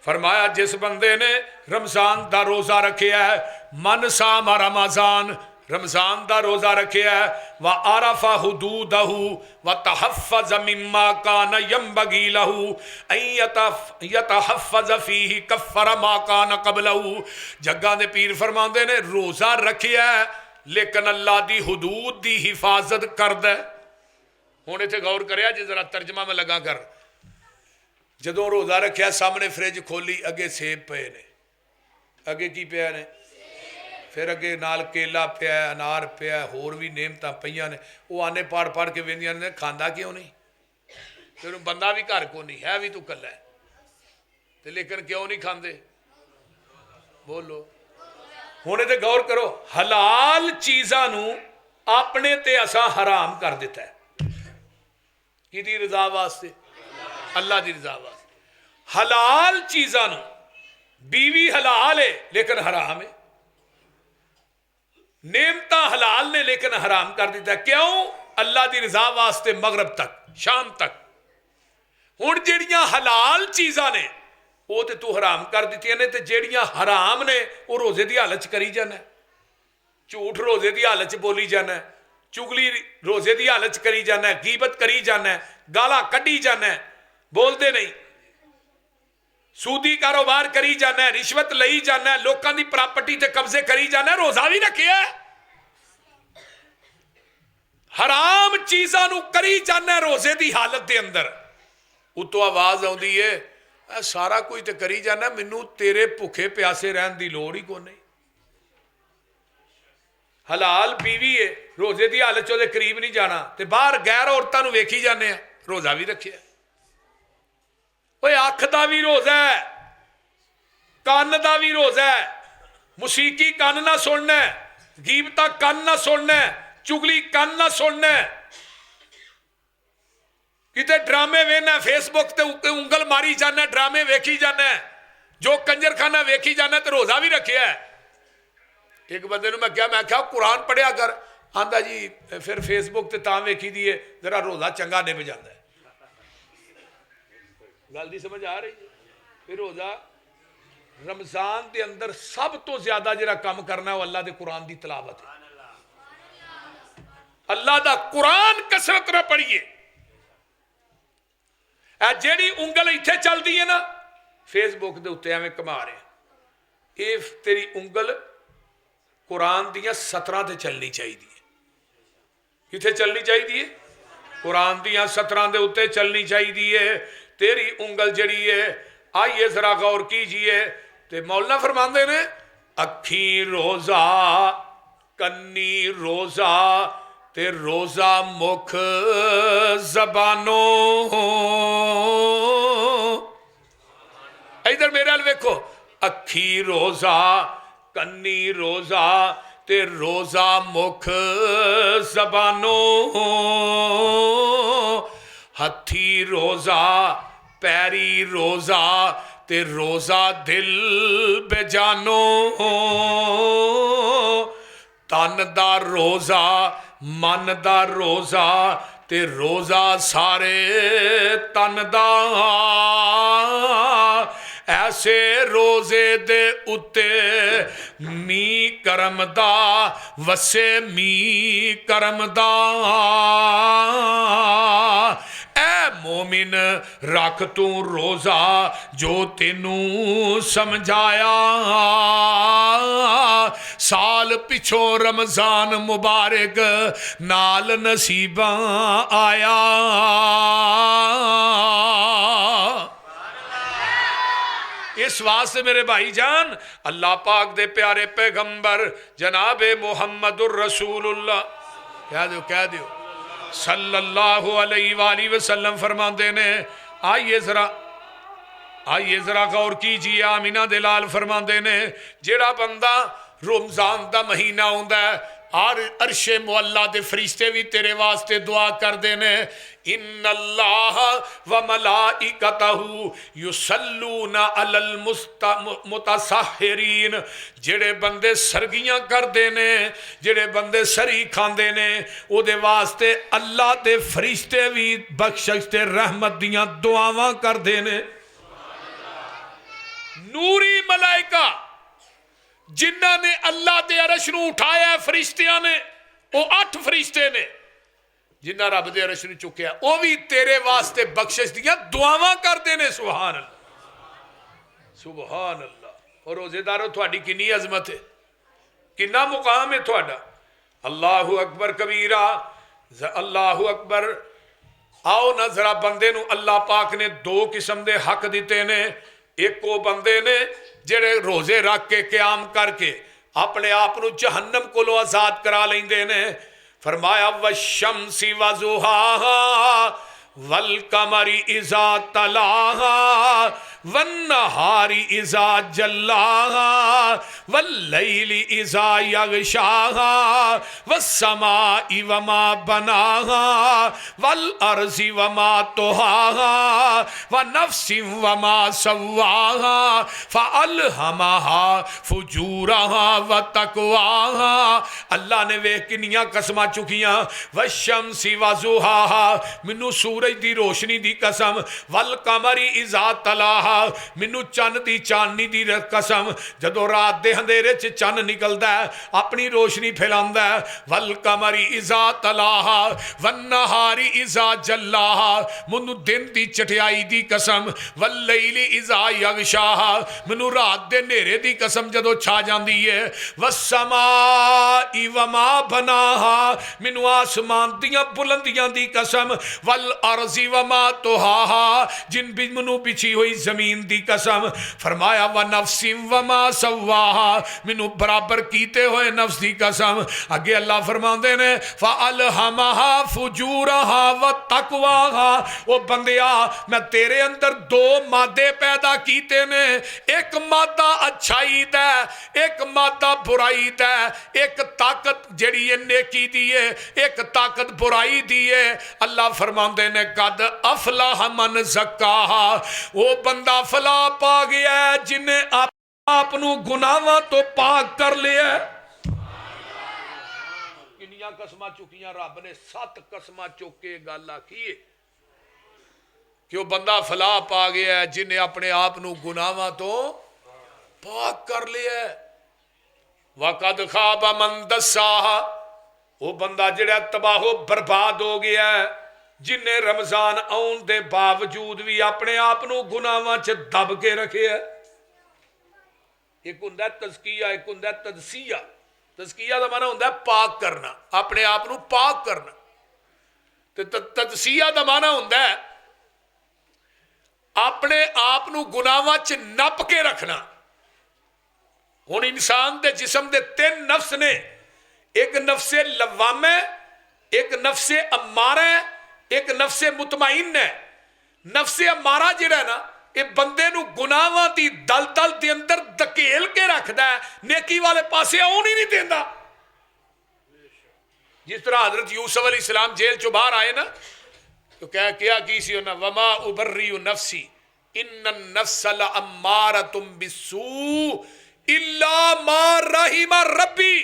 फरमाया जिस बंदे ने रमज़ान का रोज़ा रखिया है, मन सामा रमज़ान, रमज़ान का रोज़ा रखिया है, व आरफा हुदूदहू व तहफ़्फ़ज़ मिम्मा कान यंबगी लहू अन यतहफ़्फ़ज़ फ़ीही कफ़्फ़र मा कान क़ब्लहू। जग्गा दे पीर फरमाते ने रोज़ा रखिया है लेकिन अल्लाह दी हुदूद दी हिफाजत करदा है। हुण इत्थे गौर करिया जे जरा तर्जमा में लगा कर। जदों रोज़ा रखिया सामने फ्रिज खोली, अगे सेब पे ने, अगे की पिया ने, फिर अगे नाल केला पिया, अनार पिया, होर भी नेमतां पईयां ने। वो आने पढ़ पढ़ के वेंदियां ने, खांदा क्यों नहीं? फिर बंदा भी घर को नहीं है, भी तू कल्ला है ते लेकिन क्यों नहीं खांदे? बोलो। हुण इत्थे गौर करो, हलाल चीज़ां नूं अपने ते असां हराम कर दिता है। किहदी रज़ा वास्ते? अल्लाह दी रज़ा वास्ते। हलाल चीज़ां नूं, बीवी हलाल है लेकिन हराम है, नेमता हलाल ने लेकिन हराम कर दिता। क्यों? अल्लाह दी रज़ा वास्ते मगरब तक, शाम तक। हुण जिहड़ियां हलाल चीज़ां ने वो तो तू हराम कर दित्तियां ने, ते जिहड़ियां हराम ने वो रोज़े की हालत च करी जाना। झूठ रोज़े की हालत च बोली जाना, चुगली रोज़े की हालत च करी जाना, गीबत करी जाना, गाला कढ़ी जाना, बोलते नहीं, सूदी कारोबार करी जाना, रिश्वत लई जाना, लोगों की प्रॉपर्टी ते कब्जे करी जाना, रोज़ा भी रखिया। हराम चीज़ां नूं करी जाना रोज़े की हालत के अंदर। उतों आवाज़ आउंदी है, सारा कुछ तो करी जाना, मैनू तेरे भुखे प्यासे रहन की लोड़ ही कोई नहीं। हलाल बीवी है, रोज़े की हालत चो करीब नहीं जाना, तो बाहर गैर औरतों वेखी जाने, रोज़ा भी रखिया। अख का भी रोज़ा है, कन का भी रोज़ा है, मुसीकी कन ना सुनना, गीबता कन ना सुनना, चुगली कन ना सुनना, किते ड्रामे वेना, फेसबुक ते उंगल मारी जाना, ड्रामे वेखी जाना, जो कंजरखाना वेखी जाना, तो रोज़ा भी रखिया। एक बंदे मैं क्या कुरान पढ़िया कर, आंदा जी फिर फेसबुक ते तां वेखी दी है, जरा रोज़ा चंगा निभ जाता है। गल दी समझ आ रही है? फिर रोज़ा रमज़ान के अंदर सब तो ज्यादा जिहड़ा काम करना वो अल्लाह के कुरान की तलावत है। अल्लाह का कुरान कसरत ना पढ़िए। जिहड़ी उंगल इत्थे चलती है ना फेसबुक के उत्ते एवं घुमा रहे, ये तेरी उंगल कुरान दियां सतरां ते चलनी चाहिए। किथे चलनी चाहिए? कुरान दियां सतरां दे उत्ते चलनी चाहिए। तेरी उंगल जड़ी है, आइए जरा गौर कीजिए। ते मौलाना फरमाते ने अखी रोज़ा, कन्नी रोज़ा, ते रोज़ा मुख जबानों। इधर मेरे वाल वेखो, अखी रोज़ा, कन्नी रोज़ा, ते रोज़ा मुख जबानों। हथी रोज़ा, पैरी रोज़ा, ते रोज़ा दिल बेजानो। तन दा रोज़ा, मन दा रोज़ा, ते रोज़ा सारे तन दा। ऐसे रोजे दे उत्ते मी करम दा वसे मी करम दा ऐ मोमिन रख तू रोजा जो तेनू समझाया साल पिछो रमजान मुबारक नाल नसीबा आया इस वास्ते मेरे भाई जान अल्लाह पाक दे प्यारे पैगंबर जनाबे मुहम्मदुर रसूलुल्लाह कह दियो सल्लल्लाहु अलैहि वसल्लम फरमाते ने आइए जरा गौर कीजिए आमिना दे लाल फरमाते ने जेड़ा बंदा रमजान दा महीना आउंदा है और अरशे मुअल्ला दे फरिश्ते भी तेरे वास्ते दुआ करते ने इन्नल्लाह व मलाइकतहु युसल्लूना अलल मुतसहिरीन जेड़े बंदे सरगियां करते ने जेड़े बंदे सरी खांदे ने ओदे वास्ते अल्लाह दे फरिश्ते भी बख्शिश ते रहमत दियां दुआवां करते ने नूरी मलाइका जिन्हों ने अल्लाह के अरश नूं उठाया फरिश्तियां ने वो 8 फरिश्ते ने जिन्हें रब के अरश नूं चुकया वो भी तेरे वास्ते बख्शिश दियां दुआवां करते ने सुभान अल्लाह सुभान अल्लाह और रोजेदारों थोड़ी कितनी अजमत है कितना मुकाम है थोड़ा अल्लाहु अकबर कबीरा अल्लाहु अकबर आओ ना जरा बंदे नूं अल्लाह पाक ने 2 किस्म के हक दिते ने एक वो बंदे ने जेड़े रोजे रख के क्याम करके अपने आप को जहन्नम को आजाद करा लेंदे ने फरमाया वशम्सी वजुहाहा वल कमरी इज़ा तलाहा वन्नहारी इज़ा जल्लाहा वल्लैली इज़ा यग़शाहा वस्समाई वमा बनाहा वल अर्ज़ि वमा तुहाहा वनफ्सि वमा सव्वाहा फ़अल्हमहा फुजूरहा व तक़वाहा अल्लाह ने वे किन्नियां कसमां चुकियां वशम्सी वजुहाहा मैनू सूरज दी रोशनी दी कसम वल कमरी इज़ा तलाहा मैनू चन दी चांदनी दी कसम जदों रात दे अंधेरे च चन निकलदा है अपनी रोशनी फैलांदा है वल कमरी इज़ा तलाहा वन्नहारी इज़ा जल्लाहा मैनू दिन दी चटियाई दी कसम वल्लैली इज़ा यग़शाहा मैनू रात दे नेरे दी कसम जदों छा जांदी है वस्समाई वमा बनाहा मैनू आसमान दियां बुलंदियां दी कसम वल अर्ज़ि वमा तुहाहा जिन भी मैनू बिछी हुई जमीन दी कसम फरमाया व नफ्सि वमा सव्वाहा मैनू बराबर कीते हुए नफ्स दी कसम अगे अल्लाह फरमाते ने फ़अल्हमहा फुजूरहा व तक़वाहा ओ बंदिया मैं तेरे अंदर 2 मादे पैदा कीते ने एक मादा अच्छाई दा एक मादा बुराई दा एक ताकत जेड़ी है नेकी दी है एक ताकत बुराई दी है अल्लाह फरमाते ने कद अफलाह मन ज़क्काहा वो बंदा फला पा गया जिन्हें आप गुनाहां तो पाक कर लिया किन्नियां कसमां चुकियां रब ने 7 कसमां चुक के गल आखी है कि वह बंदा फला पा गया जिन्हें अपने आप गुनाहां तो पाक कर लिया वकद खाब मन दस्साहा वो बंदा जिहड़ा तबाहो बर्बाद हो गया जिन्हें रमजान आउण दे बावजूद भी अपने आप गुनाहां च दब के रखे है एक हुंदा तज़किया एक हुंदा तदसिया तज़किया का माना हुंदा पाक करना अपने आप पाक करना ते तदसिया का माना हुंदा अपने आप गुनाहां च नप के रखना हुण इंसान के जिस्म के 3 नफ्स ने एक नफ्से लवामा एक नफ्से अम्मारा एक नफ्से मुतमईन है नफ्से अम्मारा जिहड़ा ना ये बंदे नूं गुनाहां दी दलदल दे अंदर धकेल के रखदा है नेकी वाले पासे आउण ही नहीं देंदा जिस तरह हजरत यूसुफ अलैहिस्सलाम जेल चो बाहर आए ना तो क्या की सी उन्हें वमा उबर्रियु नफ्सी इन्न नफ्स लअम्मारतुम बिस्सू इल्ला मा रहिमा रब्बी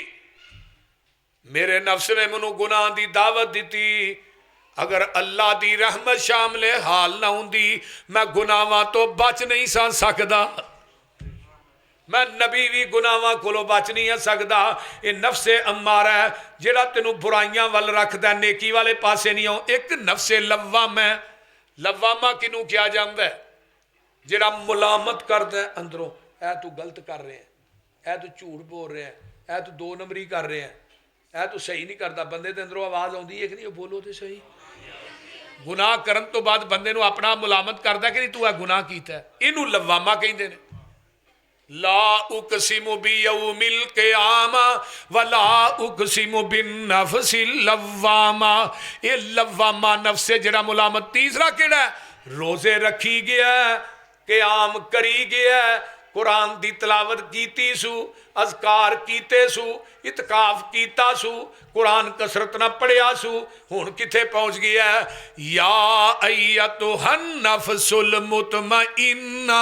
मेरे नफ्स ने मैनू गुनाह दी दावत दी अगर अल्लाह की रहमत शामले हाल ना होंदी मैं गुनाहां तो बच नहीं सा सकदा, मैं नबी भी गुनाहां कोलों बच नहीं सकदा। ये नफसे अम्मारा है जिहड़ा तेनू बुराइयां वल रखदा, नेकी वाले पासे नहीं आओ। एक नफसे लवामा है। लवामा किनू किया जाता है? जिहड़ा मुलामत करदा है अंदरों, ऐ तू गलत कर रहे हैं, ऐ तू झूठ बोल रहे हैं, ऐ तू दो नंबरी कर रहे हैं, ऐ तू सही नहीं करता। बंदे के अंदरों आवाज़ आउंदी है कि नहीं, बोलो तो सही। गुनाह करन तो बाद बंदे नू अपना मुलामत करदा कि नहीं, तू आ गुनाह कीता है। इनू लवामा कहंदे ने। ला उकसिमु बियौमिल क़ियामा वला उकसिमु बिन्नफ्सिल लव्वामा। ये लव्वामा नफ्स जिहड़ा मुलामत। तीसरा किहड़ा? रोजे रखी गया, क़याम करी गया, कुरान की तलावत कीती सू, अज़कार कीते सू, इतकाफ कीता सू, कुरान कसरत ना पढ़िया सू। हुण किथे पहुँच गया? या अय्यतुहन नफ्सुल मुतमइन्ना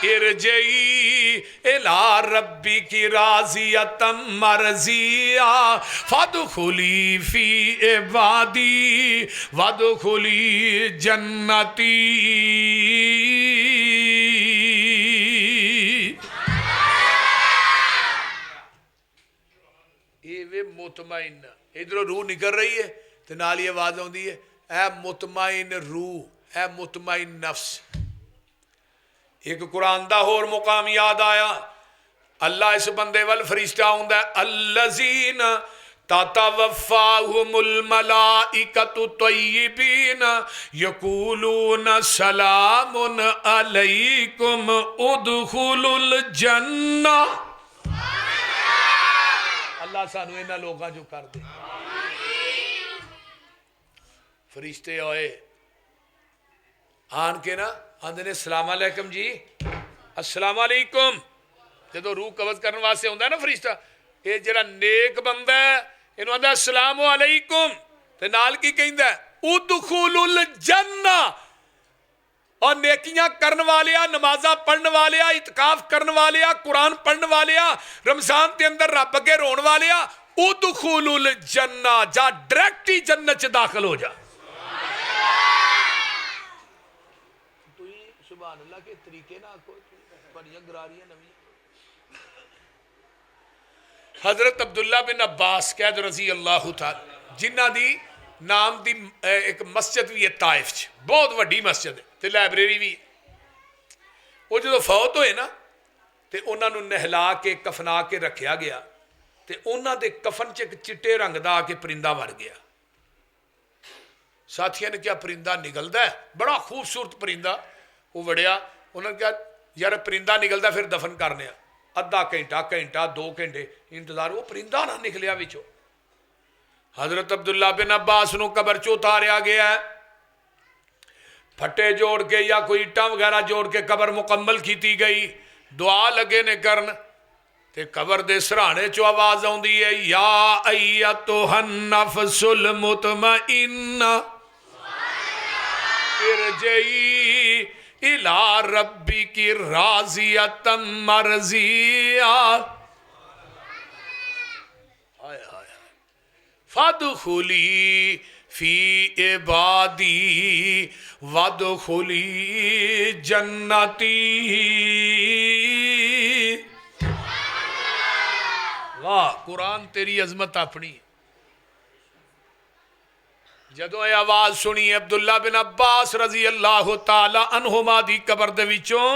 इरजई इला रब्बी की राज़ियतम मरज़िया फदखुली फी इबादी वदखुली जन्नती। ये वे मुतमइन, इधरों रूह निकल रही है तो नाल ही आवाज़ आउंदी है, ऐ मुतमइन रूह, ऐ मुतमइन नफ्स। एक कुरान दा होर मुकाम याद आया। अल्लाह इस बंदे वल फरिश्ता आउंदा है, अल्लज़ीन ततवफ़्फ़ाहुमुल मलाइकतु तय्यिबीन यक़ूलून सलामुन अलैकुम उदखुलुल जन्ना। अल्लाह सानू इन्हां लोगां जो कर दे। फरिश्ते आए आन के ना आंदे ने सलाम अलैकुम जी, अस्सलाम वालेकुम। जो रूह कब्ज़ करने वास्ते आउंदा ना फरिश्ता, ये जिहड़ा नेक बंदा है इहनूं आंदा अस्सलाम वालेकुम, ते नाल की कहंदा उदखुलुल जन्ना। और नेकियां करने वाले, नमाजा पढ़ने वाले, इतकाफ करने वाले, कुरान पढ़ने वाले, रमजान के अंदर रब अगे रोने वाले, उदखुलुल जन्ना, जा डायरेक्ट ही जन्नत च दाखिल हो जा। सुभान अल्लाह के तरीके ना आखो, बड़ियां गरारियां नवी। हजरत अब्दुल्ला बिन अब्बास कैद रजी अल्लाह तआला, जिन्हां दी नाम दी एक मस्जिद भी है ताइफ च, बहुत वड्डी मस्जिद है ते लाइब्रेरी भी। वो जो फौत होए ना तो उन्होंने नहला के कफना के रखा गया, तो उन्होंने कफन च एक चिट्टे रंग का आके परिंदा वड़ गया। साथियों ने क्या परिंदा निकलता है, बड़ा खूबसूरत परिंदा। वो वड़िया, उन्होंने कहा यार परिंदा निकलता फिर दफन करने। अद्धा घंटा घंटा 2 घंटे इंतजार, वो परिंदा ना निकलिया विचों। हजरत अब्दुल्ला बिन अब्बास नूं कबर चो उतारिया गया, फट्टे जोड़ के या कोई ईटा वगैरह जोड़ के कबर मुकम्मल की गई। दुआ लगे ने करन ते कबर दे सराहने चो आवाज आउंदी है, या अय्यतुहन नफ्सुल मुतमइन्ना इरजई इला रब्बी की राज़ियतम मरज़िया फदखुली फी इबादी वदखुली जन्नती। वाह, कुरान तेरी अजमत अपनी। जदों ये आवाज सुनी अब्दुल्ला बिन अब्बास रजी अल्लाह तआला अन्हुमा दी कबर दे विचों,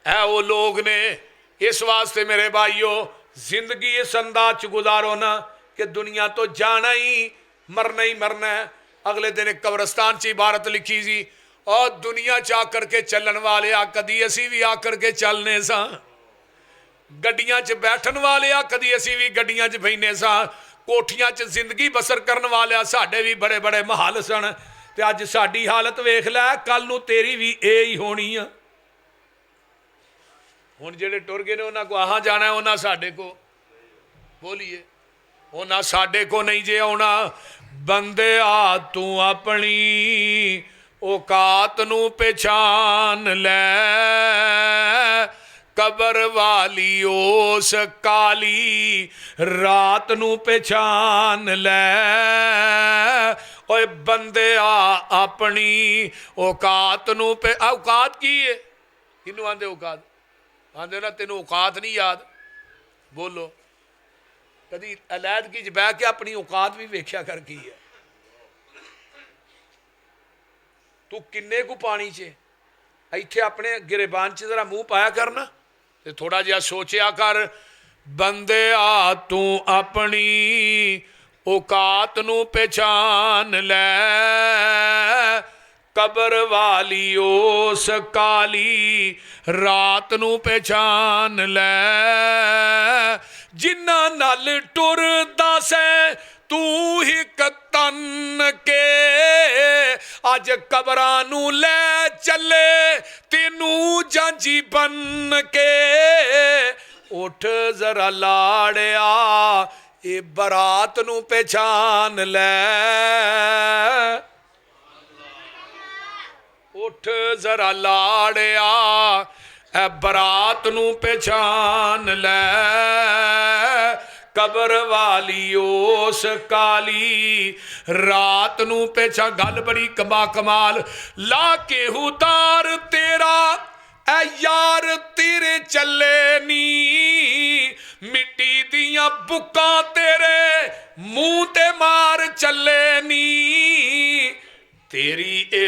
ऐ वो लोग ने इस वास्ते मेरे भाइयों जिंदगी इस अंदाज च गुजारो ना कि दुनिया तो जाना ही मरना है। अगले दिन एक कब्रस्तान च इबारत लिखी सी, और दुनिया च आकर के चलन वाले कदी असी भी आकर के चलने सा, गड्डियां च बैठन वाले कदी असी भी गड्डियां च बहने सा, कोठियां च जिंदगी बसर करने वाले साढ़े भी बड़े बड़े महल सन। ते अज साडी हालत वेख लै, कल नूं तेरी भी ये ही होनी आ। हुण जिहड़े टुर गए ने उन्हां को आहां जाना है, उन्हां साडे को बोलीए, उन्हां साडे को नहीं जे आउणा। बंदे आ तू अपनी औकात नूं पहचान लै, कबर वाली उस काली रात नू पहचान लै। ओए बंदे आ अपनी औकात नू पे औकात की है किनू आंदे औकात आंदे ना तेनू औकात नहीं याद बोलो कदी अलैदगी च बह के अपनी औकात भी वेख्या कर की है तू किन्ने कु पानी च इत्थे अपने गिरेबान च जरा मूँह पाया करना ते थोड़ा जिहा सोचिया कर बंदे आ तू अपनी औकात नू पहचान लै। कबर वाली उस काली रात नू पहचान लै। जिन्ना नाल टुरदा सै तू ही तन के अज कबरां नू लै चले तेनू जांजी बन के। उठ जरा लाड़िया ए बरात नू पहचान लै। उठ जरा लाड़िया ए बरात नू पहचान लै। कबर वाली उस काली रात नू पहचान गल बड़ी कमाल ला के उतार तेरा ऐ यार तेरे चले नी मिट्टी दियां बुक्कां तेरे मुंह ते मार चले नी। तेरी ए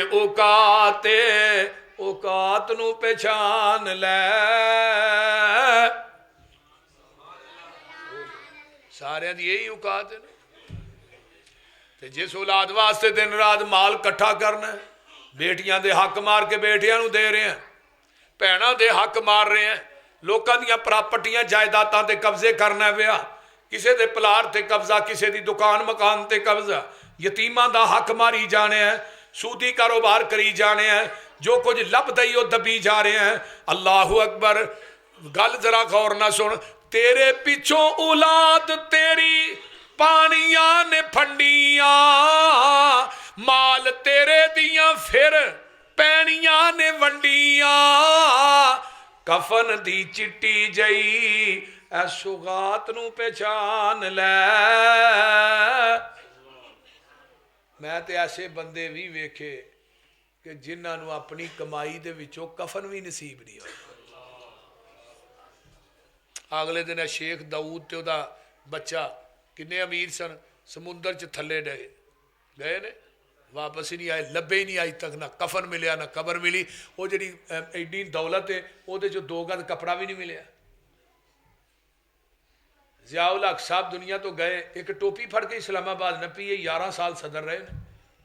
औकात नू पहचान लै। सारियां दी यही औकात है ना ते जिस औलाद वास्ते दिन रात माल इकट्ठा करना बेटियां दे हक मार के बेटियां नू दे रहे हैं भैणां दे हक मार रहे हैं लोकां दियां प्रापर्टियां जायदादां ते कब्जे करना पिया किसी दे पलाट ते कब्जा किसी दी दुकान मकान ते कब्जा यतीमां दा हक मारी जाने हैं सूदी कारोबार करी जाने हैं जो कुछ लभदा ही वो दबी जा रहे हैं। अल्लाहु अकबर गल जरा गौर ना सुन तेरे पिछों औलाद तेरी पानियां ने फंडियां माल तेरे दियां फिर पैनियां ने वंडियां कफन दी चिट्टी जई ऐ सुगात नू पहचान लै। मैं ते ऐसे बंदे भी वेखे कि जिन्हां नू अपनी कमाई दे विचों कफन भी नसीब नहीं होया। अगले दिन शेख दाऊद ते उहदा बच्चा किन्ने अमीर सन समुंदर च थले डे गए ने वापस ही नहीं आए लभे ही नहीं अज तक ना कफन मिलिया ना कबर मिली वो जी एडी दौलत है वो 2 गज कपड़ा भी नहीं मिलिया। जियाउल हक साहब दुनिया तो गए एक टोपी फड़ के इस्लामाबाद नपी है 11 साल सदर रहे ने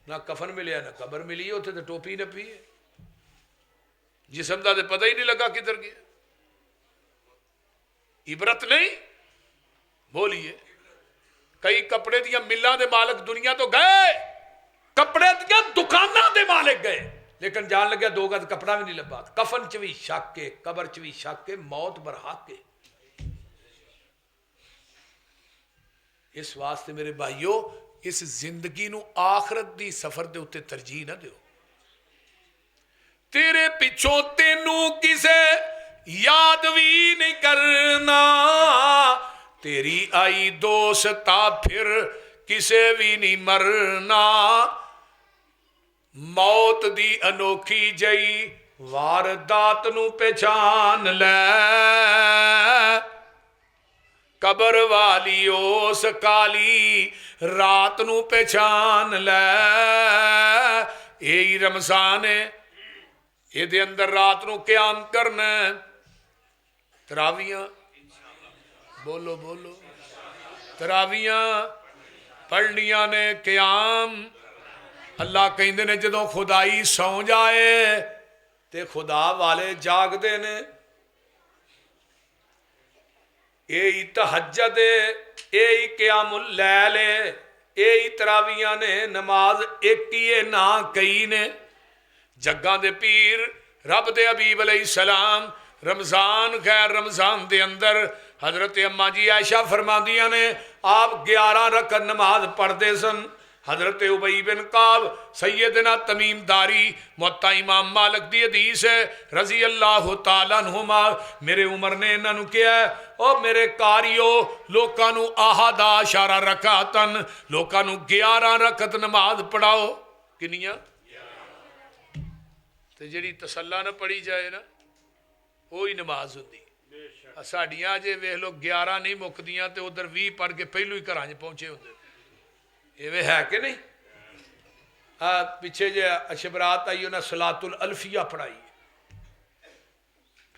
ना कफन मिलिया ना कबर मिली उत्थे तो टोपी नपी है जिसम का तो पता ही नहीं लगा किधर गया। इबरत नहीं बोलिए कई कपड़े दियां मिलों के मालिक दुनिया तो गए कपड़े दियां दुकानां दे मालिक गए लेकिन जान लग्या 2 गज कपड़ा भी नहीं लभा कफन च भी शक के कबर च भी शक के मौत बरहक के। इस वास्ते मेरे भाइयों इस जिंदगी नू आखरत दी सफर दे उत्ते तरजीह ना दिओ। तेरे पिछों तेनू किसे याद भी नहीं करना तेरी आई दोस्ता फिर किसे भी नहीं मरना। मौत दी अनोखी जई वारदात नू पहचान लै। कबर वाली उस काली रात नू पहचान लै। यही रमजान है ये अंदर रात नू क्याम करना तरावियां बोलो बोलो तरावियां पढ़निया ने क्याम अल्लाह कहते ने जदों खुदाई सौ जाए ते खुदा वाले जागते ने। यही तहज्जुद यही क्यामुल लैल यही तरावियां ने नमाज एक ही है ना कई ने। जग्गां दे पीर रब दे हबीब अलैहिस्सलाम रमज़ान खैर रमज़ान दे अंदर हजरत अम्मा जी आयशा फरमादियां ने आप 11 रकअत नमाज पढ़ते सन हजरत उबई बिन काब, सैयदना तमीम दारी, मुअत्ता इमाम मालिक दी हदीस है रजी अल्लाह तआला अन्हुमा। मेरे उमर ने इन्हों कहा, ओ मेरे कारियो, लोगों को आहदा शारा रकातन, लोगों को 11 रकत नमाज पढ़ाओ। किनिया? तो जी तसल्ला न पढ़ी जाए ना, वही नमाज होंगी। साड़ियाँ अजे वेख लो 11 नहीं मुकदियाँ, तो उधर 20 पढ़ के पहलू ही घर पहुंचे होंगे। इवें है कि नहीं? पिछे जे अशबरात आई, उन्हें सलातुल अल्फिया पढ़ाई,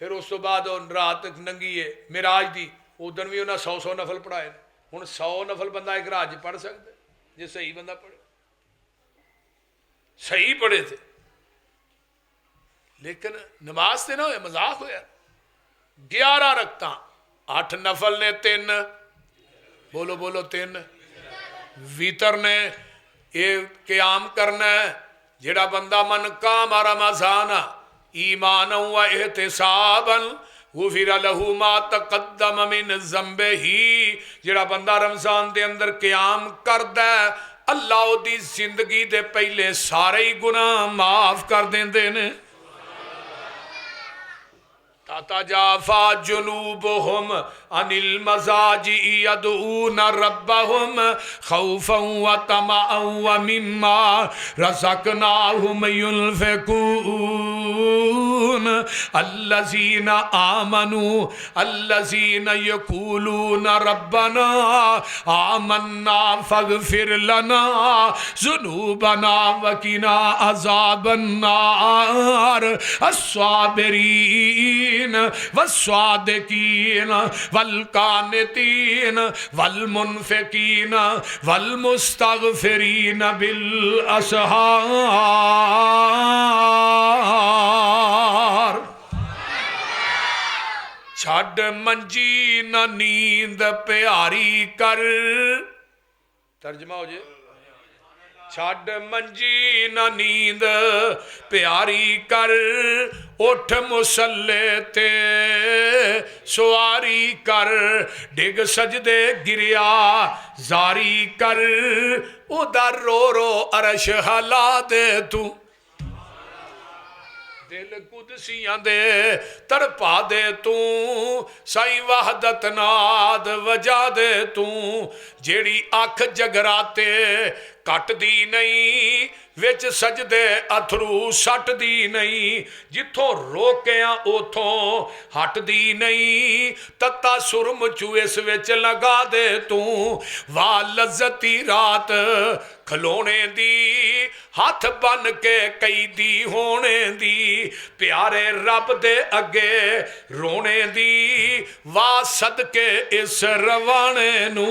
फिर उस तो बाद रात नंगी है मिराज दी, उदन भी उन्हें 100 नफल पढ़ाए। हुण 100 नफल बंदा एक रात पढ़ सकता जे सही बंदा पढ़े, सही पढ़े थे। लेकिन नमाज से ना हो मजाक होया। 11 रकतां, 8 नफल ने 3, बोलो बोलो 3, वितर ने ये क्याम करना है। जेड़ा बंदा मन का मारा मजाना ईमान व एहतिसाबन गुफिर लहू मा तकद्दम मिन ज़ंबिही, जेड़ा बंदा रमजान दे अंदर क्याम करदा है, अल्लाह ओदी जिंदगी दे पहले सारे ही गुनाह माफ कर देंदे ने। ततजाफा जुनूबुहुम अनिल मज़ाजी यदऊन रब्बहुम खौफन व तमअन व मिम्मा रज़क़नाहुम युनफ़िकून अल्लज़ीना आमनू अल्लज़ीना यक़ूलून रब्बना आमन्ना फ़ग़फ़िर लना ज़ुनूबना वक़िना अज़ाबन्नार अस्साबिरीन वस्सादिकीन वल्कानितीन वल्मुनफ़िकीन वल्मुस्तग़फ़िरीन बिल असहार। छड़ मंजी न नींद प्यारी कर, तर्जमा हो जाए, छड़ मंजी न नींद प्यारी कर, उठ मुसल्ले ते सवारी कर, डिग सजदे गिरिया जारी कर, उधर रो रो अरश हला दे तू, दिल कुदसियां दे तड़पा दे तू, साईं वहदत नाद वजा दे तू, जेड़ी अख जगराते कटदी नहीं, विच सजदे अथरू सटदी नहीं, जिथों रोकिया उथों हटदी नहीं, तत्ता सुरम चू इस विच लगा दे तू, वाह लज्जती रात खलोने दी, हाथ बन के कैदी होने दी, प्यारे रब दे अगे रोने दी, वाह सदके इस रवाने नू।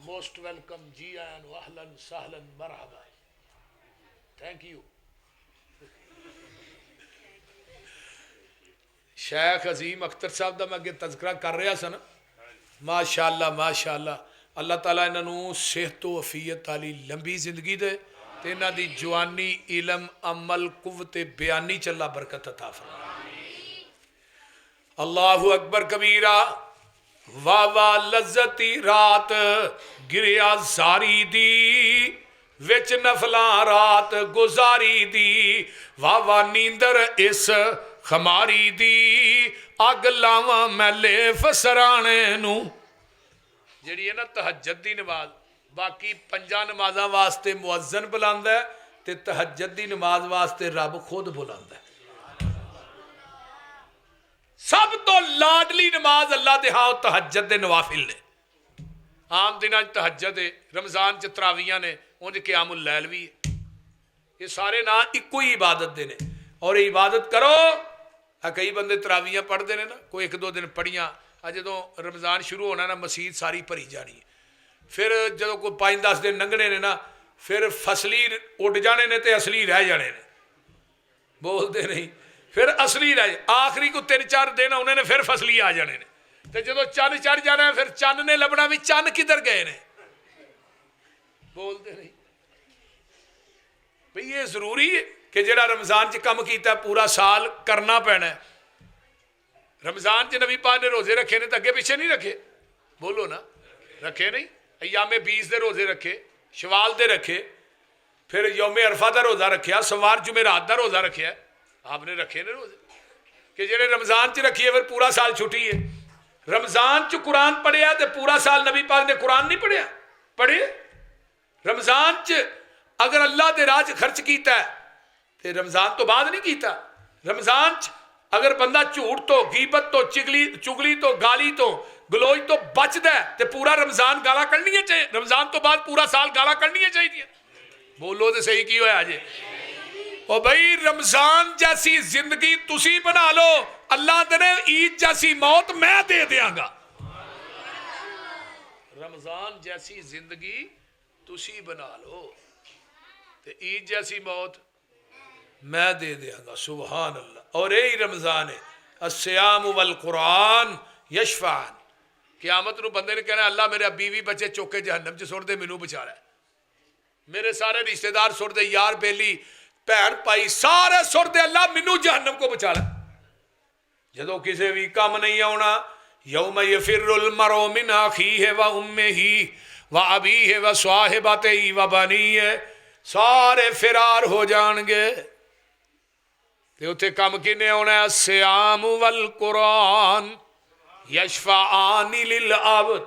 मोस्ट वेलकम, जी आयन वहलन सहलन मरहबा, थैंक यू। शेख अजीम अख्तर साहब का मैं अगे तज़किरा कर रहा सन, माशाअल्लाह माशाअल्लाह, अल्लाह ताला इन्हों सेहत तो अफीयत वाली लंबी जिंदगी दे, ते इन्हां दी जवानी इलम अमल कुव्वत बयानी चला बरकत अता फरमाए। अल्लाहु अकबर कबीरा। वाह वाह लज्जती रात गिरिया जारी दी, विच नफला रात गुजारी दी, वाह वाह नींदर इस खमारी दी, अग लावा मैले फसराने नू। जिहड़ी है ना तहज्जुद दी नमाज, बाकी 5 नमाज़ां वास्ते मुअज्जन बुलांदा है, ते तहज्जुद दी नमाज वास्ते रब खुद बुलांदा है। सब तो लाडली नमाज अल्लाह दे हां तहज्जुद दे नवाफिल ने। आम दिनां तहज्जुद है, रमजान च तरावियां ने, उंज क़यामुल लैल भी है। ये सारे ना इक्को ही इबादत दे ने, और इबादत करो। कई बंदे तरावियां पढ़ते हैं ना, कोई 1-2 दिन पढ़ियां, जो रमजान शुरू होना ना मसीत सारी भरी जानी है, फिर जो कोई 5-10 दिन लंघने ने ना, फिर फसली उड़ जाने ने ते असली रह जाने ने, बोलते नहीं, फिर असली रह आखिरी को 3-4 दिन आने ने, फिर फसली आ जाने ने, तो जो चंद चढ़ जाना फिर चंद ने लभना भी चंद किधर गए ने, बोलते नहीं। भाई ये जरूरी है कि जेड़ा रमजान च काम किया पूरा साल करना पैना है। रमजान च नबी पाक ने रोजे रखे ने तो अगे पिछे नहीं रखे, बोलो ना, रखे नहीं, अयामे 20 के रोजे रखे, शवाल दे रखे, फिर यौमे अरफा का रोज़ा रखा, सोमवार जुमेरात का रोज़ा रखा, आपने रखे ने रोजे कि जेडे रमज़ान च रखिए फिर पूरा साल छुट्टी है। रमज़ान च कुरान पढ़िया तो पूरा साल नबी पाक ने कुरान नहीं पढ़िया, पढ़े। रमज़ान च अगर अल्लाह के राह खर्च किया तो रमज़ान तो बाद नहीं किया। रमज़ान च अगर बंदा झूठ तो, गीबत तो, चुगली तो, गाली तो, गलोच तो बचता है तो पूरा रमज़ान गाला कढ़निया चाहिए। रमज़ान तो बाद पूरा साल गाला कढ़निया चाहिए। बोलो तो सही की होया जे। ओ भाई रमज़ान जैसी जिंदगी तुसी बना लो, अल्लाह ने ईद जैसी मौत मैं दे देंगा। रमज़ान जैसी जिंदगी तुसी बना लो तो ईद जैसी मौत मैं दे देंगा। सुभान अल्लाह। और यही रमज़ान है, अस्सियाम वल कुरान यशफान। क़यामत नूं बंदे ने कहना अल्लाह मेरे बीवी बच्चे चौके जहन्नम च सुट दे, मैनू बचा लै। मेरे सारे रिश्तेदार सुट दे, यार बेली भैन भाई सारे सुट दे, अल्लाह मैनू जहन्नम को बचा लै। जदों किसी भी काम नहीं आना, यौम यफिरुल मरउ मिन अखीहि व उम्मिही व अबीहि व स्वाहिबतिही व बनीहि, सारे फिरार हो जाएंगे। तो उत्थे कम किने आना है? सियाम वल कुरान यशफाआनी लिल अब्द।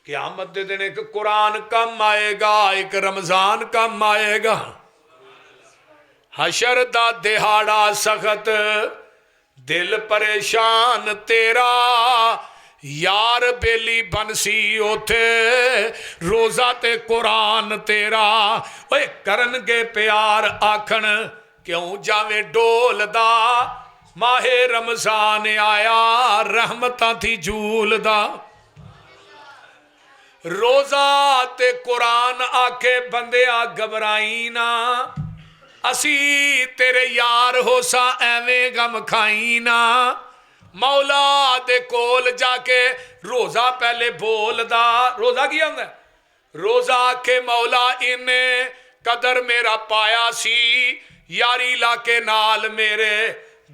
क़यामत दे दिन एक कुरान कम आएगा, एक रमज़ान कम आएगा। हशर दा दिहाड़ा सख्त, दिल परेशान तेरा, यार बेली बनसी उथे, रोज़ा ते कुरान तेरा। ओए करनगे प्यार आखन क्यों जावे डोलदा, माहे रमज़ान आया रहमतां थी झूलदा। रोज़ा ते कुरान आखे बंदिया घबराई ना, असी तेरे यार हो सा एवें गम खाई ना। मौला दे कोल जाके रोज़ा पहले बोलदा। रोज़ा की होंदा? रोज़ा आखे मौला इन्ने कदर मेरा पाया सी, यारी लाके नाल मेरे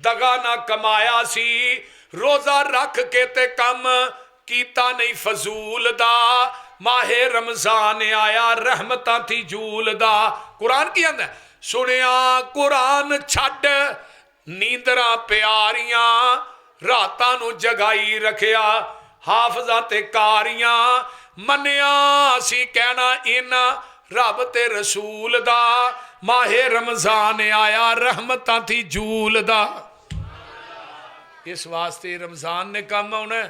दगा ना कमाया सी। रोज़ा रख के ते कम कीता नहीं फजूल दा, माहे रमज़ान आया रहमतां थी झूल दा। कुरान की आंदा? सुनिया कुरान छड्ड नींदरां प्यारियां, रातां नू जगाई रखिया हाफजां ते कारियां। मन्निया सी कहना इन्हां रब ते रसूल दा, माहे रमज़ान आया रहमतां थी झूल दा। इस वास्ते रमज़ान ने कम आना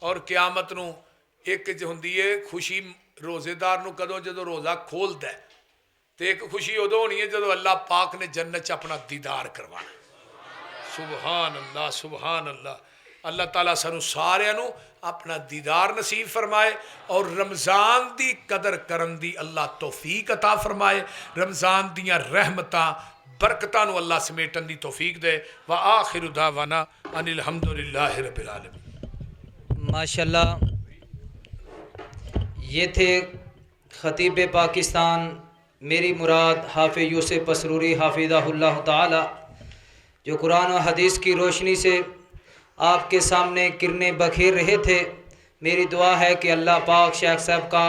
और क़यामत नू एक हुंदी है खुशी रोज़ेदार नू कदों जदों रोज़ा खोलदा है, तो एक खुशी उदों होनी है जदों अल्लाह पाक ने जन्नत च अपना दीदार करवाना। सुबहान अल्लाह, सुबहान अल्लाह। अल्लाह ताला सानू सारियां नू अपना दीदार नसीब फरमाए और रमज़ान दी कदर करन दी अल्लाह तौफीक अता फरमाए। रमज़ान दियां रहमतां बरकतां नू अल्लाह समेटन दी तौफीक दे। व आखिरु दावाना अनिल हम्दुलिल्लाहि रब्बिल आलमीन। माशाल्लाह, ये थे ख़तीब पाकिस्तान मेरी मुराद हाफिज़ यूसुफ पसरूरी हाफिज़हुल्लाह ताला, जो कुरान और हदीस की रोशनी से आपके सामने किरणें बखेर रहे थे। मेरी दुआ है कि अल्लाह पाक शेख साहब का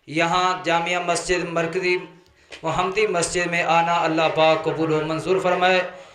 यहाँ जामिया मस्जिद मरकज़ी मोहम्मदी मस्जिद में आना अल्लाह पाक कबूल व मंजूर फरमाए।